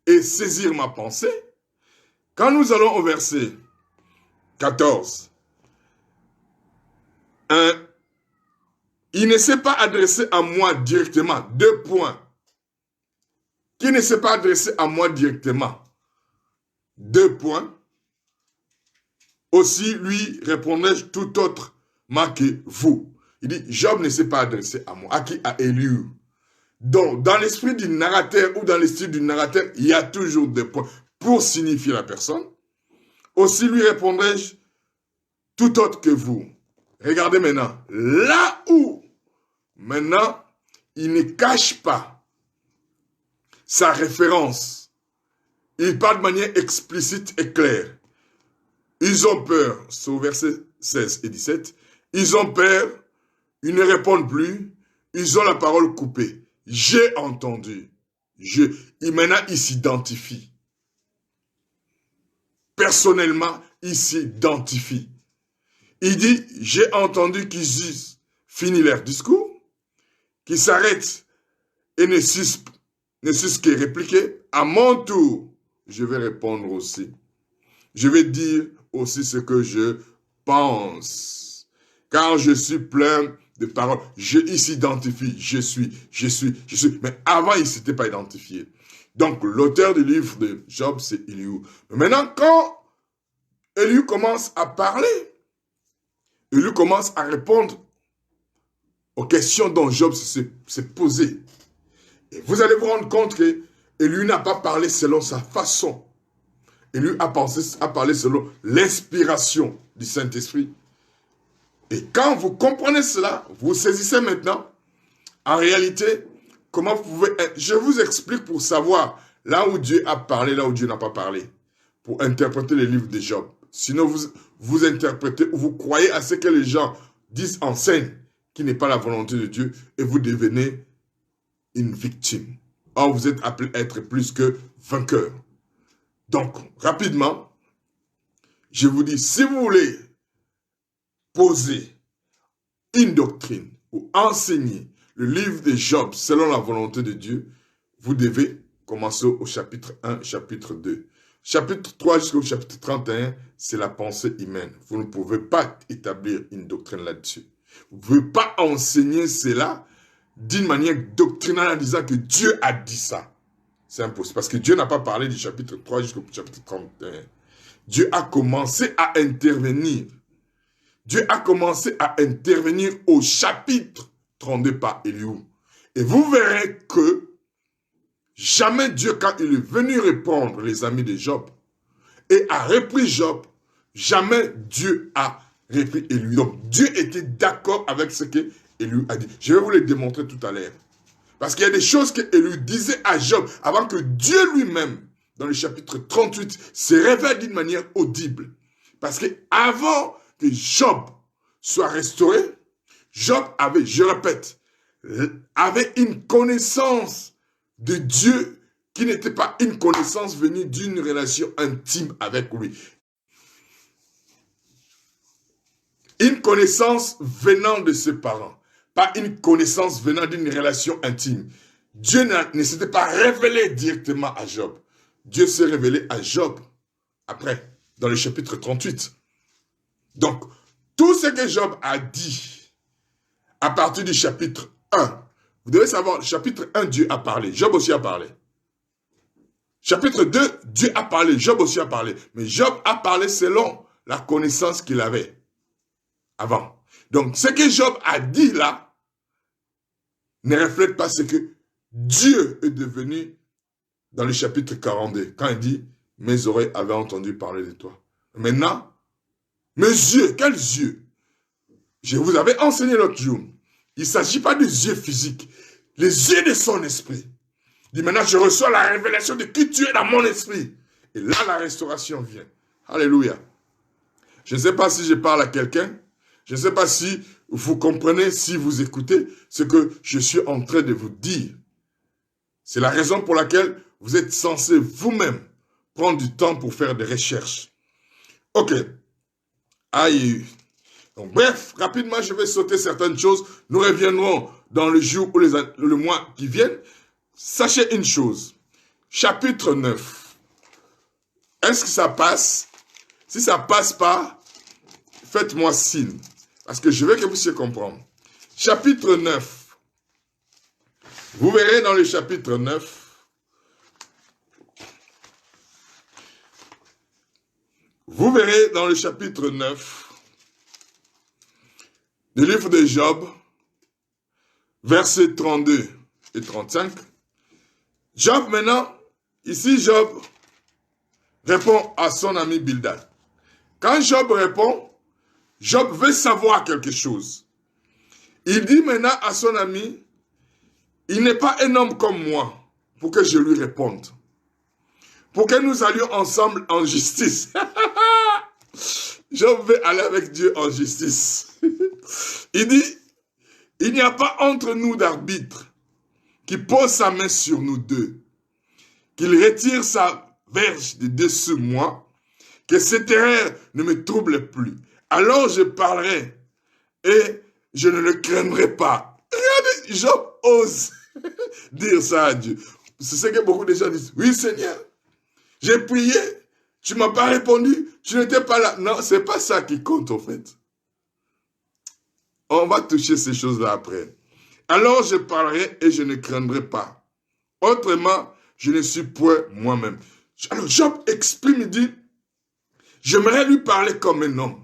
et saisir ma pensée, quand nous allons au verset 14, il ne s'est pas adressé à moi directement, 2 points. Qui ne s'est pas adressé à moi directement, 2 points. Aussi lui répondrai-je tout autrement que vous. Il dit, Job ne s'est pas adressé à moi. À qui? À Eliou. Donc, dans l'esprit du narrateur ou dans le style du narrateur, il y a toujours des points pour signifier la personne. Aussi lui répondrai-je tout autre que vous. Regardez maintenant. Là où, maintenant, il ne cache pas sa référence. Il parle de manière explicite et claire. Ils ont peur, c'est au verset 16 et 17, ils ont peur, ils ne répondent plus, ils ont la parole coupée. J'ai entendu. Maintenant, il s'identifie. Personnellement, il s'identifie. Il dit, j'ai entendu qu'ils fini leur discours, qu'ils s'arrêtent et ne cessent que répliquer. À mon tour, je vais répondre aussi. Je vais dire aussi ce que je pense. Car je suis plein de paroles. Il s'identifie. Je suis. Mais avant, il ne s'était pas identifié. Donc, l'auteur du livre de Job, c'est Eliou. Mais maintenant, quand Eliou commence à parler, Eliou commence à répondre aux questions dont Job s'est posé. Et vous allez vous rendre compte que Eliou n'a pas parlé selon sa façon. Eliou a parlé selon l'inspiration du Saint-Esprit. Et quand vous comprenez cela, vous saisissez maintenant, en réalité, comment vous pouvez... Je vous explique pour savoir là où Dieu a parlé, là où Dieu n'a pas parlé, pour interpréter les livres de Job. Sinon, vous interprétez ou vous croyez à ce que les gens disent, enseignent, qui n'est pas la volonté de Dieu, et vous devenez une victime. Or, vous êtes appelé à être plus que vainqueur. Donc, rapidement, je vous dis, si vous voulez poser une doctrine ou enseigner le livre de Job selon la volonté de Dieu, vous devez commencer au chapitre 1, chapitre 2. Chapitre 3 jusqu'au chapitre 31, c'est la pensée humaine. Vous ne pouvez pas établir une doctrine là-dessus. Vous ne pouvez pas enseigner cela d'une manière doctrinale en disant que Dieu a dit ça. C'est impossible. Parce que Dieu n'a pas parlé du chapitre 3 jusqu'au chapitre 31. Dieu a commencé à intervenir. Dieu a commencé à intervenir au chapitre 32 par Elihu. Et vous verrez que jamais Dieu, quand il est venu répondre les amis de Job et a repris Job, jamais Dieu a repris Elihu. Donc Dieu était d'accord avec ce que Elihu a dit. Je vais vous le démontrer tout à l'heure. Parce qu'il y a des choses que Elihu disait à Job avant que Dieu lui-même, dans le chapitre 38, se révèle d'une manière audible. Parce que avant que Job soit restauré, Job avait, je répète, avait une connaissance de Dieu qui n'était pas une connaissance venue d'une relation intime avec lui. Une connaissance venant de ses parents, pas une connaissance venant d'une relation intime. Dieu ne s'était pas révélé directement à Job. Dieu s'est révélé à Job après, dans le chapitre 38. Donc, tout ce que Job a dit à partir du chapitre 1, vous devez savoir, le chapitre 1, Dieu a parlé, Job aussi a parlé. Chapitre 2, Dieu a parlé, Job aussi a parlé. Mais Job a parlé selon la connaissance qu'il avait avant. Donc, ce que Job a dit là ne reflète pas ce que Dieu est devenu dans le chapitre 42, quand il dit « Mes oreilles avaient entendu parler de toi ». Maintenant, mes yeux, quels yeux? Je vous avais enseigné l'autre jour. Il ne s'agit pas des yeux physiques, les yeux de son esprit. Il dit maintenant, je reçois la révélation de qui tu es dans mon esprit. Et là, la restauration vient. Alléluia. Je ne sais pas si je parle à quelqu'un. Je ne sais pas si vous comprenez, si vous écoutez ce que je suis en train de vous dire. C'est la raison pour laquelle vous êtes censé vous-même prendre du temps pour faire des recherches. Ok. Aïe. Donc, bref, rapidement, je vais sauter certaines choses. Nous reviendrons dans le jour ou le mois qui viennent. Sachez une chose. Chapitre 9. Est-ce que ça passe? Si ça ne passe pas, faites-moi signe. Parce que je veux que vous puissiez comprendre. Chapitre 9. Vous verrez dans le chapitre 9. Vous verrez dans le chapitre 9 du livre de Job, versets 32 et 35. Job maintenant, ici Job répond à son ami Bildad. Quand Job répond, Job veut savoir quelque chose. Il dit maintenant à son ami, il n'est pas un homme comme moi pour que je lui réponde. Pour que nous allions ensemble en justice. Job veut aller avec Dieu en justice. Il dit, il n'y a pas entre nous d'arbitre qui pose sa main sur nous deux, qu'il retire sa verge de dessous moi, que cette erreur ne me trouble plus. Alors je parlerai et je ne le craindrai pas. Regardez, Job ose dire ça à Dieu. C'est ce que beaucoup de gens disent. Oui Seigneur, j'ai prié, tu ne m'as pas répondu, tu n'étais pas là. Non, ce n'est pas ça qui compte en fait. On va toucher ces choses-là après. Alors je parlerai et je ne craindrai pas. Autrement, je ne suis point moi-même. Alors Job exprime, il dit, j'aimerais lui parler comme un homme.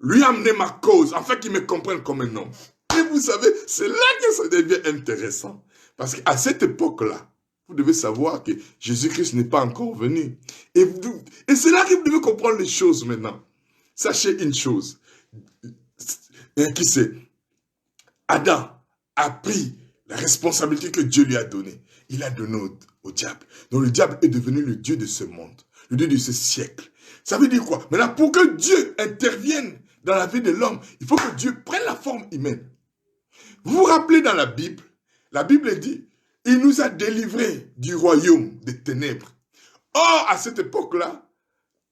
Lui amener ma cause, afin qu'il me comprenne comme un homme. Et vous savez, c'est là que ça devient intéressant. Parce qu'à cette époque-là, vous devez savoir que Jésus-Christ n'est pas encore venu. Et c'est là que vous devez comprendre les choses maintenant. Sachez une chose. Et qui c'est? Adam a pris la responsabilité que Dieu lui a donnée. Il a donné au diable. Donc le diable est devenu le Dieu de ce monde, le Dieu de ce siècle. Ça veut dire quoi? Maintenant, pour que Dieu intervienne dans la vie de l'homme, il faut que Dieu prenne la forme humaine. Vous vous rappelez dans la Bible dit, il nous a délivrés du royaume des ténèbres. Or, à cette époque-là,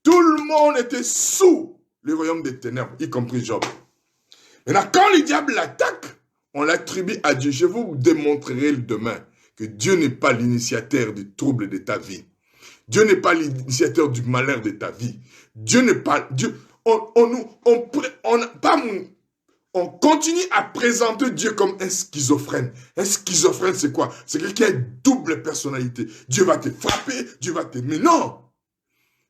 tout le monde était sous le royaume des ténèbres, y compris Job. Maintenant, quand le diable l'attaque, on l'attribue à Dieu. Je vous démontrerai demain que Dieu n'est pas l'initiateur du trouble de ta vie. Dieu n'est pas l'initiateur du malheur de ta vie. Dieu n'est pas... Dieu, on continue à présenter Dieu comme un schizophrène. Un schizophrène, c'est quoi? C'est quelqu'un qui a une double personnalité. Dieu va te frapper, Dieu va t'aimer. Non!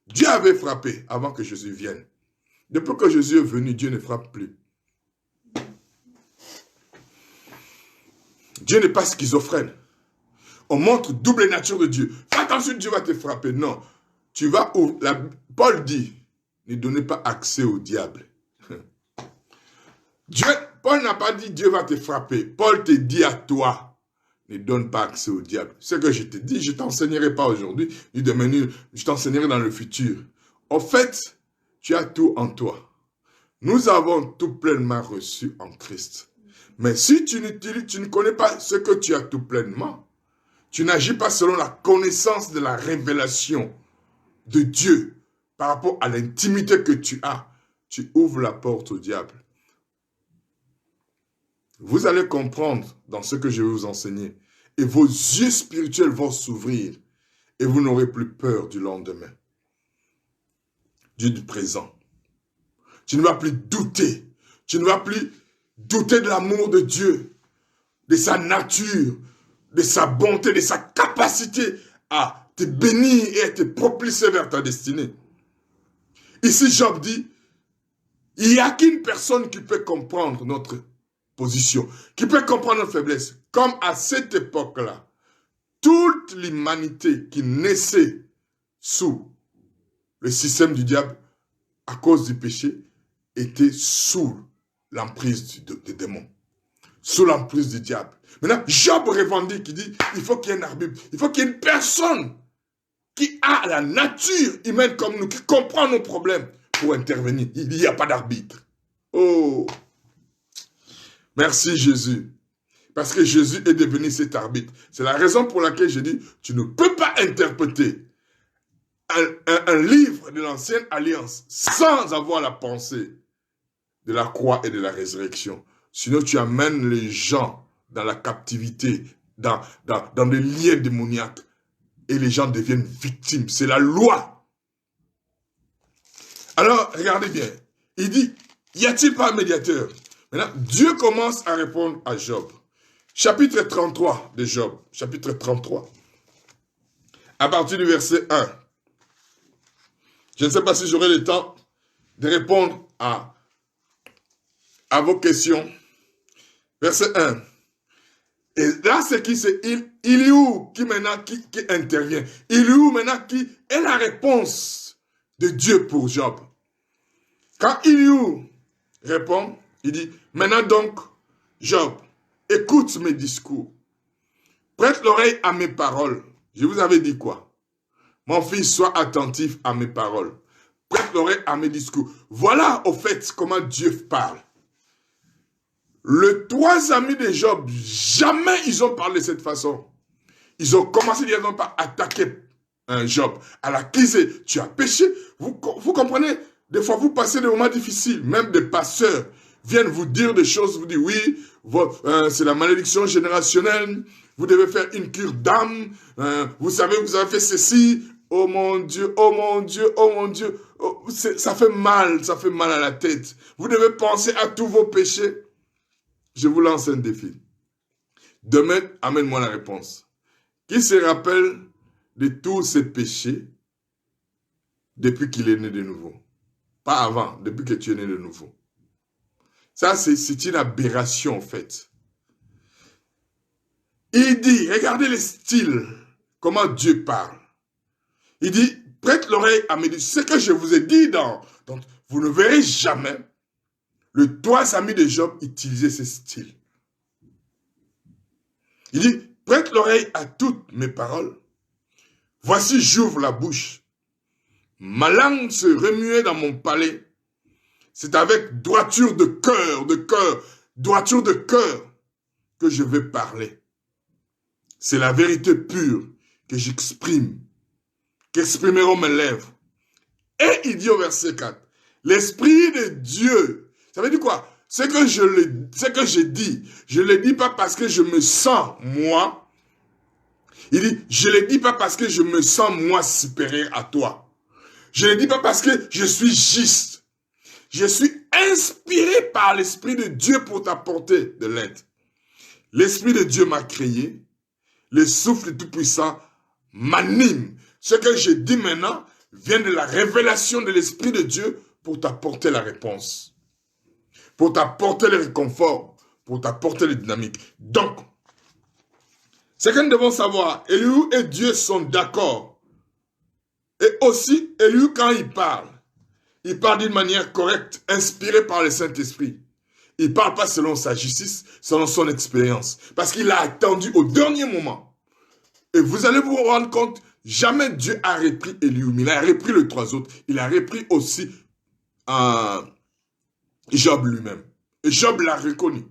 Dieu avait frappé avant que Jésus vienne. Depuis que Jésus est venu, Dieu ne frappe plus. Dieu n'est pas schizophrène. On montre double nature de Dieu. Fais attention, Dieu va te frapper. Non. Tu vas où? Paul dit, ne donnez pas accès au diable. Paul n'a pas dit Dieu va te frapper. Paul te dit à toi, ne donne pas accès au diable. Ce que je te dis, je ne t'enseignerai pas aujourd'hui, ni demain, je t'enseignerai dans le futur. En fait, tu as tout en toi. Nous avons tout pleinement reçu en Christ. Mais si tu ne connais pas ce que tu as tout pleinement, tu n'agis pas selon la connaissance de la révélation de Dieu par rapport à l'intimité que tu as, tu ouvres la porte au diable. Vous allez comprendre dans ce que je vais vous enseigner. Et vos yeux spirituels vont s'ouvrir. Et vous n'aurez plus peur du lendemain. Du présent. Tu ne vas plus douter. Tu ne vas plus douter de l'amour de Dieu. De sa nature. De sa bonté. De sa capacité à te bénir et à te propulser vers ta destinée. Ici, Job dit, il n'y a qu'une personne qui peut comprendre notre position, qui peut comprendre notre faiblesse. Comme à cette époque-là, toute l'humanité qui naissait sous le système du diable, à cause du péché, était sous l'emprise des démons, sous l'emprise du diable. Maintenant, Job revendique, il dit, il faut qu'il y ait un arbitre, il faut qu'il y ait une personne qui a la nature humaine comme nous, qui comprend nos problèmes pour intervenir. Il n'y a pas d'arbitre. Oh! Merci Jésus. Parce que Jésus est devenu cet arbitre. C'est la raison pour laquelle je dis, tu ne peux pas interpréter un livre de l'ancienne alliance sans avoir la pensée de la croix et de la résurrection. Sinon, tu amènes les gens dans la captivité, dans des liens démoniaques. Et les gens deviennent victimes. C'est la loi. Alors, regardez bien. Il dit, y a-t-il pas un médiateur? Maintenant, Dieu commence à répondre à Job. Chapitre 33 de Job. Chapitre 33. À partir du verset 1. Je ne sais pas si j'aurai le temps de répondre à vos questions. Verset 1. Et là, c'est qui? C'est Elihu qui maintenant qui intervient. Elihu maintenant qui est la réponse de Dieu pour Job. Quand Elihu répond, il dit, maintenant donc, Job, écoute mes discours. Prête l'oreille à mes paroles. Je vous avais dit quoi? Mon fils, sois attentif à mes paroles. Prête l'oreille à mes discours. Voilà, au fait, comment Dieu parle. Les trois amis de Job, jamais ils ont parlé de cette façon. Ils ont commencé directement par attaquer Job. À l'accuser, tu as péché. Vous comprenez? Des fois, vous passez des moments difficiles. Même des pasteurs viennent vous dire des choses. Vous dites, oui, c'est la malédiction générationnelle. Vous devez faire une cure d'âme. Vous savez, vous avez fait ceci. Oh mon Dieu, oh mon Dieu, oh mon Dieu. Oh, ça fait mal à la tête. Vous devez penser à tous vos péchés. Je vous lance un défi. Demain, amène-moi la réponse. Qui se rappelle de tous ses péchés depuis qu'il est né de nouveau? Pas avant, depuis que tu es né de nouveau. Ça, c'est une aberration, en fait. Il dit, regardez le style, comment Dieu parle. Il dit, prête l'oreille à mes discours. Ce que je vous ai dit vous ne verrez jamais les 3 amis de Job utilisaient ce style. Il dit, prête l'oreille à toutes mes paroles. Voici, j'ouvre la bouche. Ma langue se remuait dans mon palais. C'est avec droiture de cœur, droiture de cœur que je vais parler. C'est la vérité pure que j'exprime, qu'exprimeront mes lèvres. Et il dit au verset 4, l'Esprit de Dieu, ça veut dire quoi? Ce que je dis, je ne le dis pas parce que je me sens, moi. Il dit, je ne le dis pas parce que je me sens, moi, supérieur à toi. Je ne le dis pas parce que je suis juste. Je suis inspiré par l'Esprit de Dieu pour t'apporter de l'aide. L'Esprit de Dieu m'a créé. Le souffle tout-puissant m'anime. Ce que je dis maintenant vient de la révélation de l'Esprit de Dieu pour t'apporter la réponse. Pour t'apporter le réconfort. Pour t'apporter les dynamiques. Donc, ce que nous devons savoir, Elihu et Dieu sont d'accord. Et aussi, Elihu, quand il parle d'une manière correcte, inspirée par le Saint-Esprit. Il ne parle pas selon sa justice, selon son expérience. Parce qu'il a attendu au dernier moment. Et vous allez vous rendre compte, jamais Dieu a repris Elihu. Il a repris les 3 autres. Il a repris aussi Job lui-même. Et Job l'a reconnu.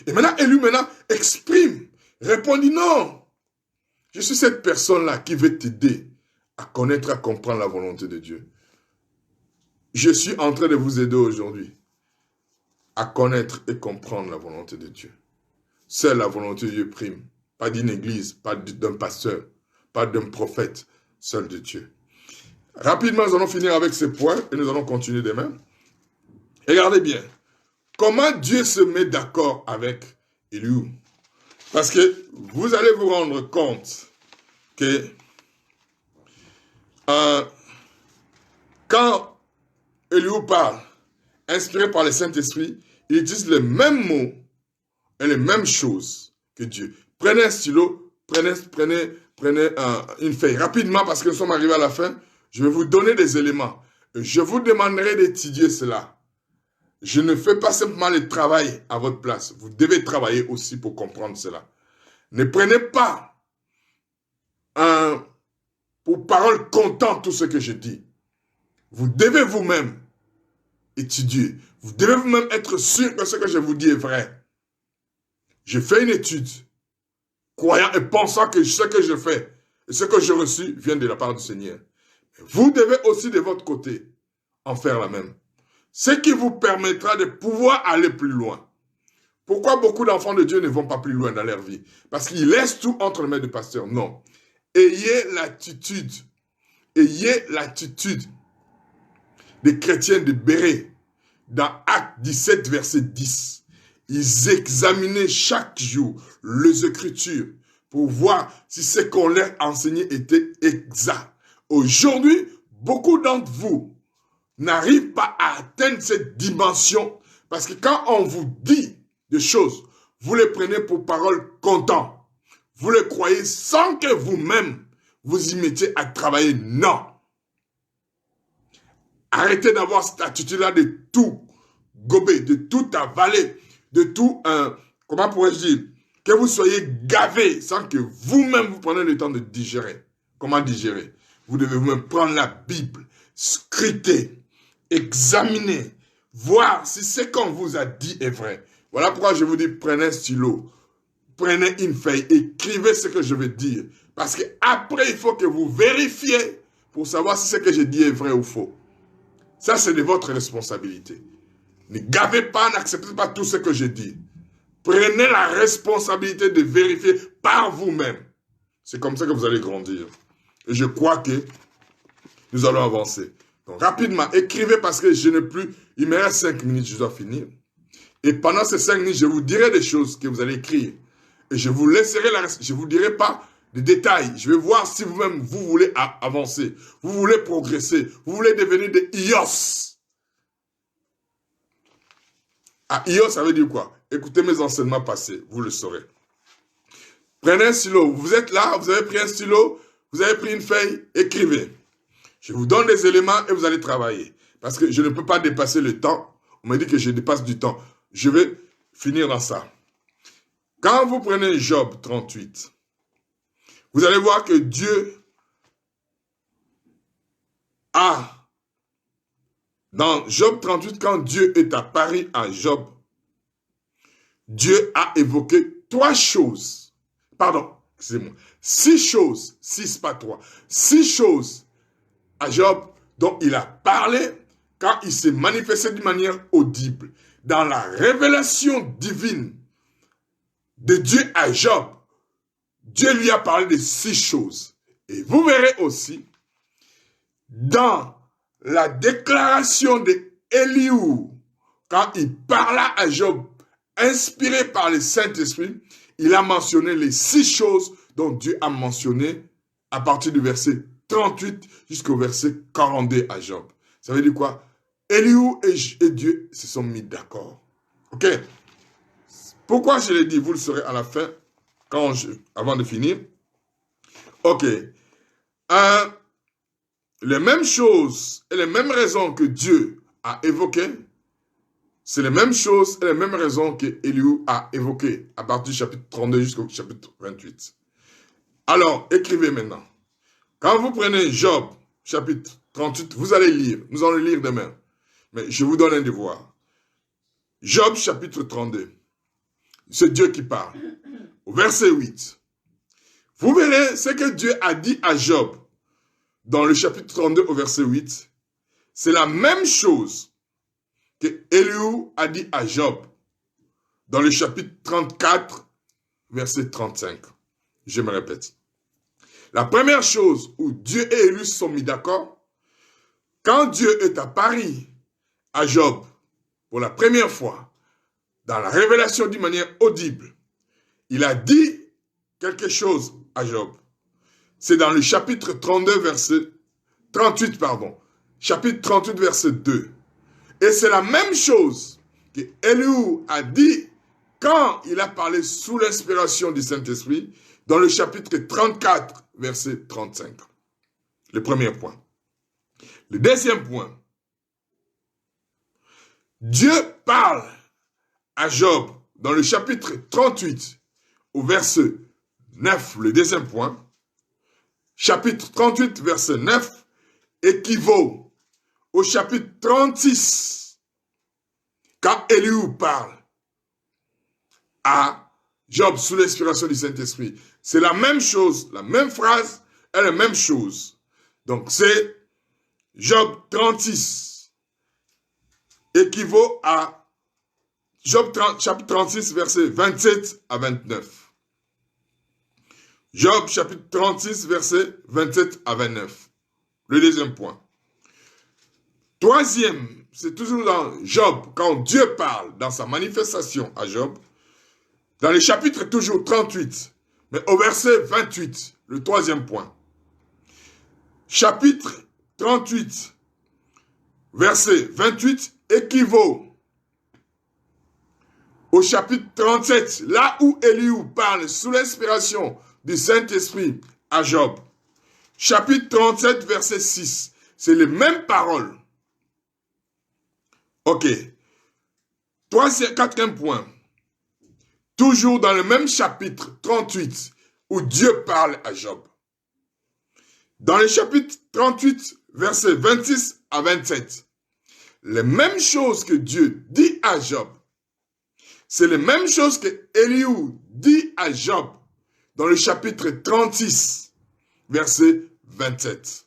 Et maintenant, Elihu exprime, répondit non. Je suis cette personne-là qui veut t'aider à connaître, à comprendre la volonté de Dieu. Je suis en train de vous aider aujourd'hui à connaître et comprendre la volonté de Dieu. Seule la volonté de Dieu prime. Pas d'une église, pas d'un pasteur, pas d'un prophète, seul de Dieu. Rapidement, nous allons finir avec ces points et nous allons continuer demain. Regardez bien. Comment Dieu se met d'accord avec Elihu? Parce que vous allez vous rendre compte que quand Elihu parle, inspiré par le Saint-Esprit, il utilise les mêmes mots et les mêmes choses que Dieu. Prenez un stylo, prenez une feuille. Rapidement, parce que nous sommes arrivés à la fin, je vais vous donner des éléments. Je vous demanderai d'étudier cela. Je ne fais pas simplement le travail à votre place. Vous devez travailler aussi pour comprendre cela. Ne prenez pas pour parole comptant tout ce que je dis. Vous devez vous-même étudier. Vous devez vous-même être sûr que ce que je vous dis est vrai. Je fais une étude, croyant et pensant que ce que je fais et ce que j'ai reçu vient de la part du Seigneur. Vous devez aussi de votre côté en faire la même. Ce qui vous permettra de pouvoir aller plus loin. Pourquoi beaucoup d'enfants de Dieu ne vont pas plus loin dans leur vie? Parce qu'ils laissent tout entre les mains du pasteur. Non. Ayez l'attitude des chrétiens de Béret. Dans Actes 17, verset 10. Ils examinaient chaque jour les Écritures pour voir si ce qu'on leur enseignait était exact. Aujourd'hui, beaucoup d'entre vous n'arrivent pas à atteindre cette dimension parce que quand on vous dit des choses, vous les prenez pour parole comptant. Vous les croyez sans que vous-même vous y mettiez à travailler. Non. Arrêtez d'avoir cette attitude-là de tout gober, de tout avaler, de tout, comment pourrais-je dire, que vous soyez gavé sans que vous-même vous preniez le temps de digérer. Comment digérer? Vous devez vous-même prendre la Bible, scruter, examiner, voir si ce qu'on vous a dit est vrai. Voilà pourquoi je vous dis, prenez un stylo, prenez une feuille, écrivez ce que je veux dire. Parce qu'après, il faut que vous vérifiez pour savoir si ce que je dis est vrai ou faux. Ça, c'est de votre responsabilité. Ne gavez pas, n'acceptez pas tout ce que je dis. Prenez la responsabilité de vérifier par vous-même. C'est comme ça que vous allez grandir. Et je crois que nous allons avancer. Donc, rapidement, écrivez parce que je n'ai plus... Il me reste 5 minutes, je dois finir. Et pendant ces 5 minutes, je vous dirai des choses que vous allez écrire. Et je vous laisserai je ne vous dirai pas de détails. Je vais voir si vous-même, vous voulez avancer. Vous voulez progresser. Vous voulez devenir des IOS. Ah, IOS, ça veut dire quoi? Écoutez mes enseignements passés, vous le saurez. Prenez un stylo. Vous êtes là, vous avez pris un stylo, vous avez pris une feuille, écrivez. Je vous donne des éléments et vous allez travailler. Parce que je ne peux pas dépasser le temps. On m'a dit que je dépasse du temps. Je vais finir dans ça. Quand vous prenez Job 38, vous allez voir que Dieu a, dans Job 38, quand Dieu est apparu à Job, Dieu a évoqué 3 choses. Pardon, excusez-moi. 6 choses, 6 pas 3. 6 choses à Job dont il a parlé quand il s'est manifesté d'une manière audible. Dans la révélation divine de Dieu à Job, Dieu lui a parlé de 6 choses. Et vous verrez aussi, dans la déclaration d'Élihu, quand il parla à Job, inspiré par le Saint-Esprit, il a mentionné les 6 choses dont Dieu a mentionné à partir du verset 38 jusqu'au verset 42 à Job. Ça veut dire quoi? Élihu et Dieu se sont mis d'accord. Ok? Pourquoi je l'ai dit? Vous le saurez à la fin, avant de finir. Ok. Les mêmes choses et les mêmes raisons que Dieu a évoquées, c'est les mêmes choses et les mêmes raisons que Élihu a évoquées à partir du chapitre 32 jusqu'au chapitre 28. Alors, écrivez maintenant. Quand vous prenez Job, chapitre 38, vous allez lire. Nous allons le lire demain. Mais je vous donne un devoir. Job, chapitre 32. C'est Dieu qui parle. Au verset 8. Vous verrez ce que Dieu a dit à Job dans le chapitre 32 au verset 8. C'est la même chose que Élihu a dit à Job dans le chapitre 34, verset 35. Je me répète. La première chose où Dieu et Élihu se sont mis d'accord, quand Dieu est apparu à Job pour la première fois, dans la révélation d'une manière audible, il a dit quelque chose à Job. C'est dans le chapitre 32, verset 38, pardon. Chapitre 38, verset 2. Et c'est la même chose que Élihu a dit quand il a parlé sous l'inspiration du Saint-Esprit dans le chapitre 34, verset 35. Le premier point. Le deuxième point. Dieu parle à Job dans le chapitre 38 au verset 9, le deuxième point. Chapitre 38, verset 9 équivaut au chapitre 36 quand Élihu parle à Job sous l'inspiration du Saint-Esprit. C'est la même chose, la même phrase est la même chose. Donc c'est Job 36 équivaut à Job chapitre 36 verset 27 à 29. Job chapitre 36 verset 27 à 29. Le deuxième point. Troisième, c'est toujours dans Job, quand Dieu parle dans sa manifestation à Job, dans le chapitre toujours 38, mais au verset 28, le troisième point. Chapitre 38, verset 28 équivaut au chapitre 37, là où Élihu parle sous l'inspiration du Saint-Esprit à Job. Chapitre 37, verset 6, c'est les mêmes paroles. Ok. Quatrième point. Toujours dans le même chapitre 38 où Dieu parle à Job. Dans le chapitre 38, versets 26 à 27, les mêmes choses que Dieu dit à Job, c'est les mêmes choses que Élihu dit à Job dans le chapitre 36, verset 27.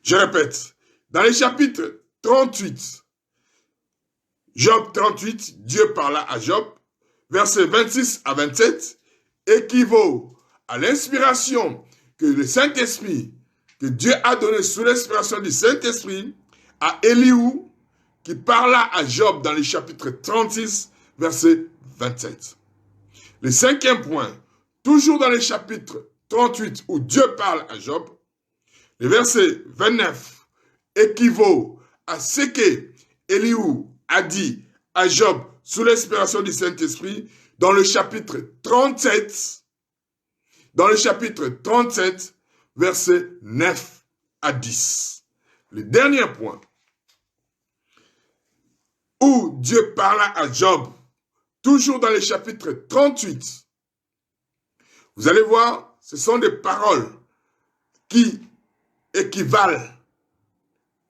Je répète, dans le chapitre 38, Job 38, Dieu parla à Job, versets 26 à 27, équivaut à l'inspiration que le Saint-Esprit, que Dieu a donné sous l'inspiration du Saint-Esprit, à Élihu, qui parla à Job dans le chapitre 36, verset 27. Le cinquième point, toujours dans le chapitre 38 où Dieu parle à Job, le verset 29 équivaut à ce que Élihu a dit à Job sous l'inspiration du Saint-Esprit dans le chapitre 37, versets 9 à 10. Le dernier point. où Dieu parla à Job, toujours dans le chapitre 38, vous allez voir, ce sont des paroles qui équivalent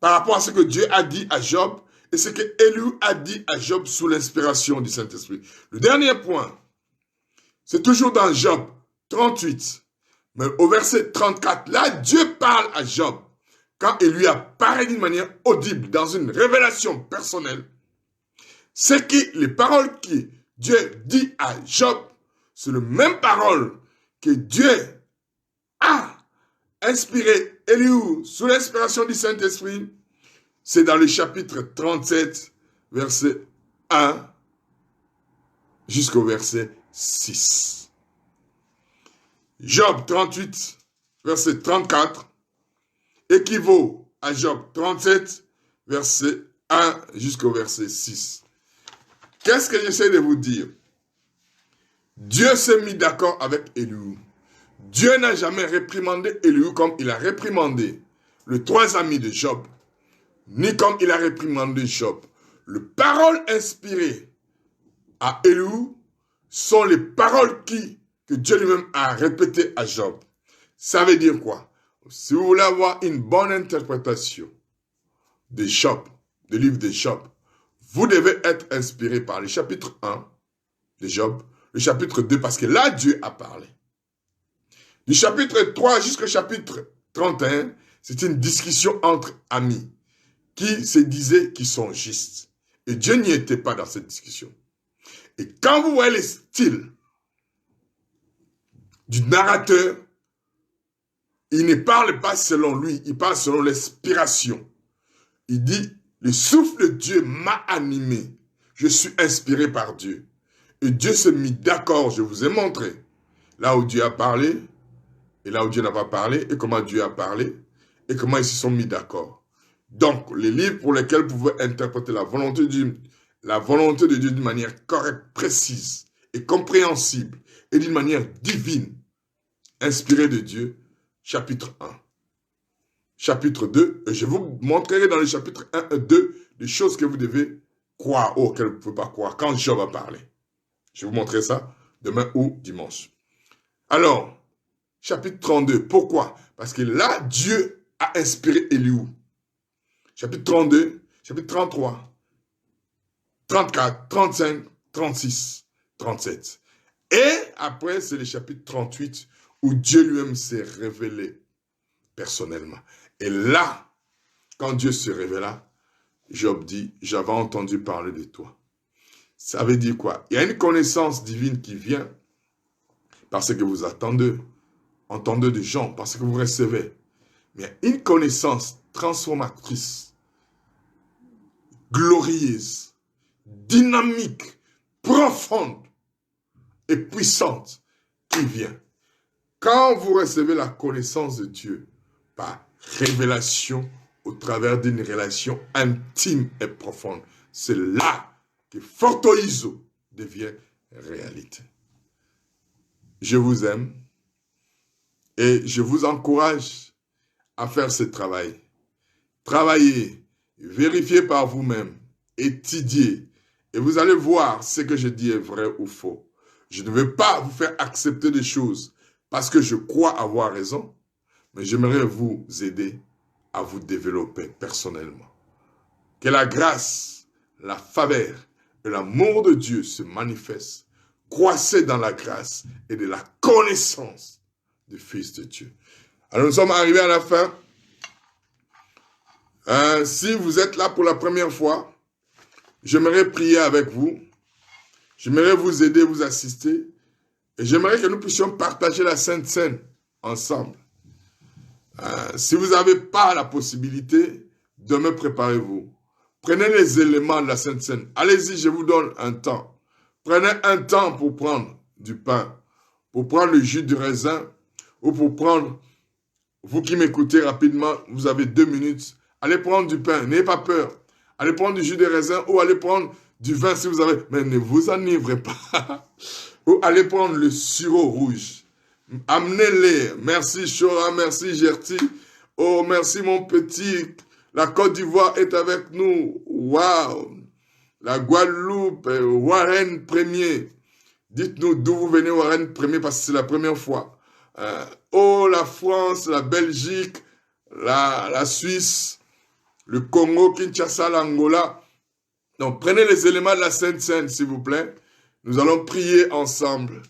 par rapport à ce que Dieu a dit à Job et ce que Élie a dit à Job sous l'inspiration du Saint-Esprit. Le dernier point, c'est toujours dans Job 38, mais au verset 34, là, Dieu parle à Job quand il lui apparaît d'une manière audible, dans une révélation personnelle. C'est que les paroles que Dieu dit à Job, c'est les mêmes paroles que Dieu a inspiré Élie sous l'inspiration du Saint-Esprit. C'est dans le chapitre 37, verset 1 jusqu'au verset 6. Job 38, verset 34, équivaut à Job 37, verset 1 jusqu'au verset 6. Qu'est-ce que j'essaie de vous dire? Dieu s'est mis d'accord avec Élie. Dieu n'a jamais réprimandé Élie comme il a réprimandé les 3 amis de Job, ni comme il a réprimandé Job. Les paroles inspirées à Élie sont les paroles que Dieu lui-même a répétées à Job. Ça veut dire quoi? Si vous voulez avoir une bonne interprétation de Job, du livre de Job, vous devez être inspiré par le chapitre 1 de Job, le chapitre 2, parce que là, Dieu a parlé. Du chapitre 3 jusqu'au chapitre 31, c'est une discussion entre amis qui se disaient qu'ils sont justes. Et Dieu n'y était pas dans cette discussion. Et quand vous voyez le style du narrateur, il ne parle pas selon lui, il parle selon l'inspiration. Il dit, le souffle de Dieu m'a animé. Je suis inspiré par Dieu. Et Dieu s'est mis d'accord, je vous ai montré. Là où Dieu a parlé, et là où Dieu n'a pas parlé, et comment Dieu a parlé, et comment ils se sont mis d'accord. Donc, les livres pour lesquels vous pouvez interpréter la volonté de Dieu d'une manière correcte, précise et compréhensible, et d'une manière divine, inspirée de Dieu, chapitre 1. Chapitre 2, et je vous montrerai dans les chapitres 1 et 2 des choses que vous devez croire ou auxquelles vous ne pouvez pas croire quand Job a parlé. Je vais vous montrer ça demain ou dimanche. Alors, chapitre 32, pourquoi? Parce que là, Dieu a inspiré Élie. Chapitre 32, chapitre 33, 34, 35, 36, 37. Et après, c'est le chapitre 38 où Dieu lui-même s'est révélé personnellement. Et là, quand Dieu se révéla, Job dit, j'avais entendu parler de toi. Ça veut dire quoi? Il y a une connaissance divine qui vient parce que vous entendez des gens, parce que vous recevez. Mais il y a une connaissance transformatrice, glorieuse, dynamique, profonde et puissante qui vient. Quand vous recevez la connaissance de Dieu par révélation au travers d'une relation intime et profonde, c'est là que Fortoiso devient réalité. Je vous aime et je vous encourage à faire ce travail. Travaillez, vérifiez par vous-même, étudiez et vous allez voir ce que je dis est vrai ou faux. Je ne veux pas vous faire accepter des choses parce que je crois avoir raison, mais j'aimerais vous aider à vous développer personnellement. Que la grâce, la faveur et l'amour de Dieu se manifestent. Croissez dans la grâce et de la connaissance du Fils de Dieu. Alors nous sommes arrivés à la fin. Si vous êtes là pour la première fois, j'aimerais prier avec vous. J'aimerais vous aider, vous assister. Et j'aimerais que nous puissions partager la Sainte Seine ensemble. Si vous n'avez pas la possibilité, demain préparez-vous. Prenez les éléments de la Sainte Seine. Allez-y, je vous donne un temps. Prenez un temps pour prendre du pain, pour prendre le jus de raisin, ou pour prendre, vous qui m'écoutez rapidement, vous avez 2 minutes, allez prendre du pain, n'ayez pas peur. Allez prendre du jus de raisin, ou allez prendre du vin si vous avez, mais ne vous enivrez pas. Ou allez prendre le sirop rouge. Amenez-les. Merci Chora, merci Gerti. Oh, merci mon petit. La Côte d'Ivoire est avec nous. Waouh. la Guadeloupe, Warren Premier. Dites-nous d'où vous venez, Warren Premier, parce que c'est la première fois. Oh, la France, la Belgique, la Suisse, le Congo, Kinshasa, l'Angola. Donc, prenez les éléments de la Sainte Seine, s'il vous plaît. Nous allons prier ensemble.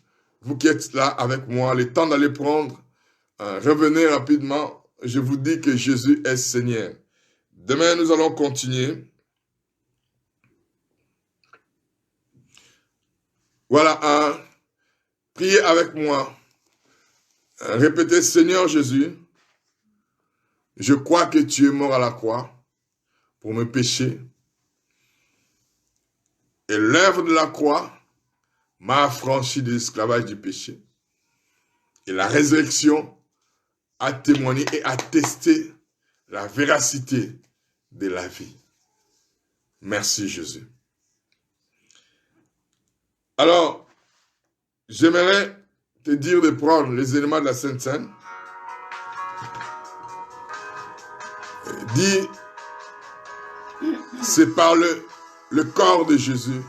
Vous qui êtes là avec moi, le temps d'aller prendre. Revenez rapidement. Je vous dis que Jésus est Seigneur. Demain, nous allons continuer. Voilà, priez avec moi. Répétez, Seigneur Jésus, je crois que tu es mort à la croix pour mes péchés. Et l'œuvre de la croix m'a affranchi de l'esclavage du péché. Et la résurrection a témoigné et attesté la véracité de la vie. Merci Jésus. Alors, j'aimerais te dire de prendre les éléments de la Sainte Seine. Dis, c'est par le corps de Jésus.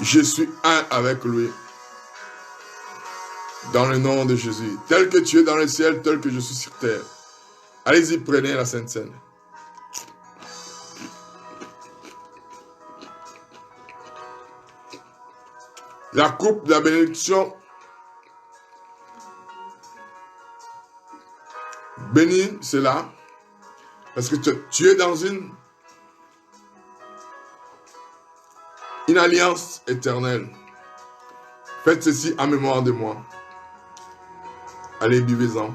Je suis un avec lui. Dans le nom de Jésus. Tel que tu es dans le ciel, tel que je suis sur terre. Allez-y, prenez la Sainte Seine. La coupe de la bénédiction. Bénis cela. Parce que tu es dans une alliance éternelle. Faites ceci en mémoire de moi. Allez, buvez-en.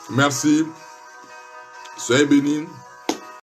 Merci. Soyez bénis.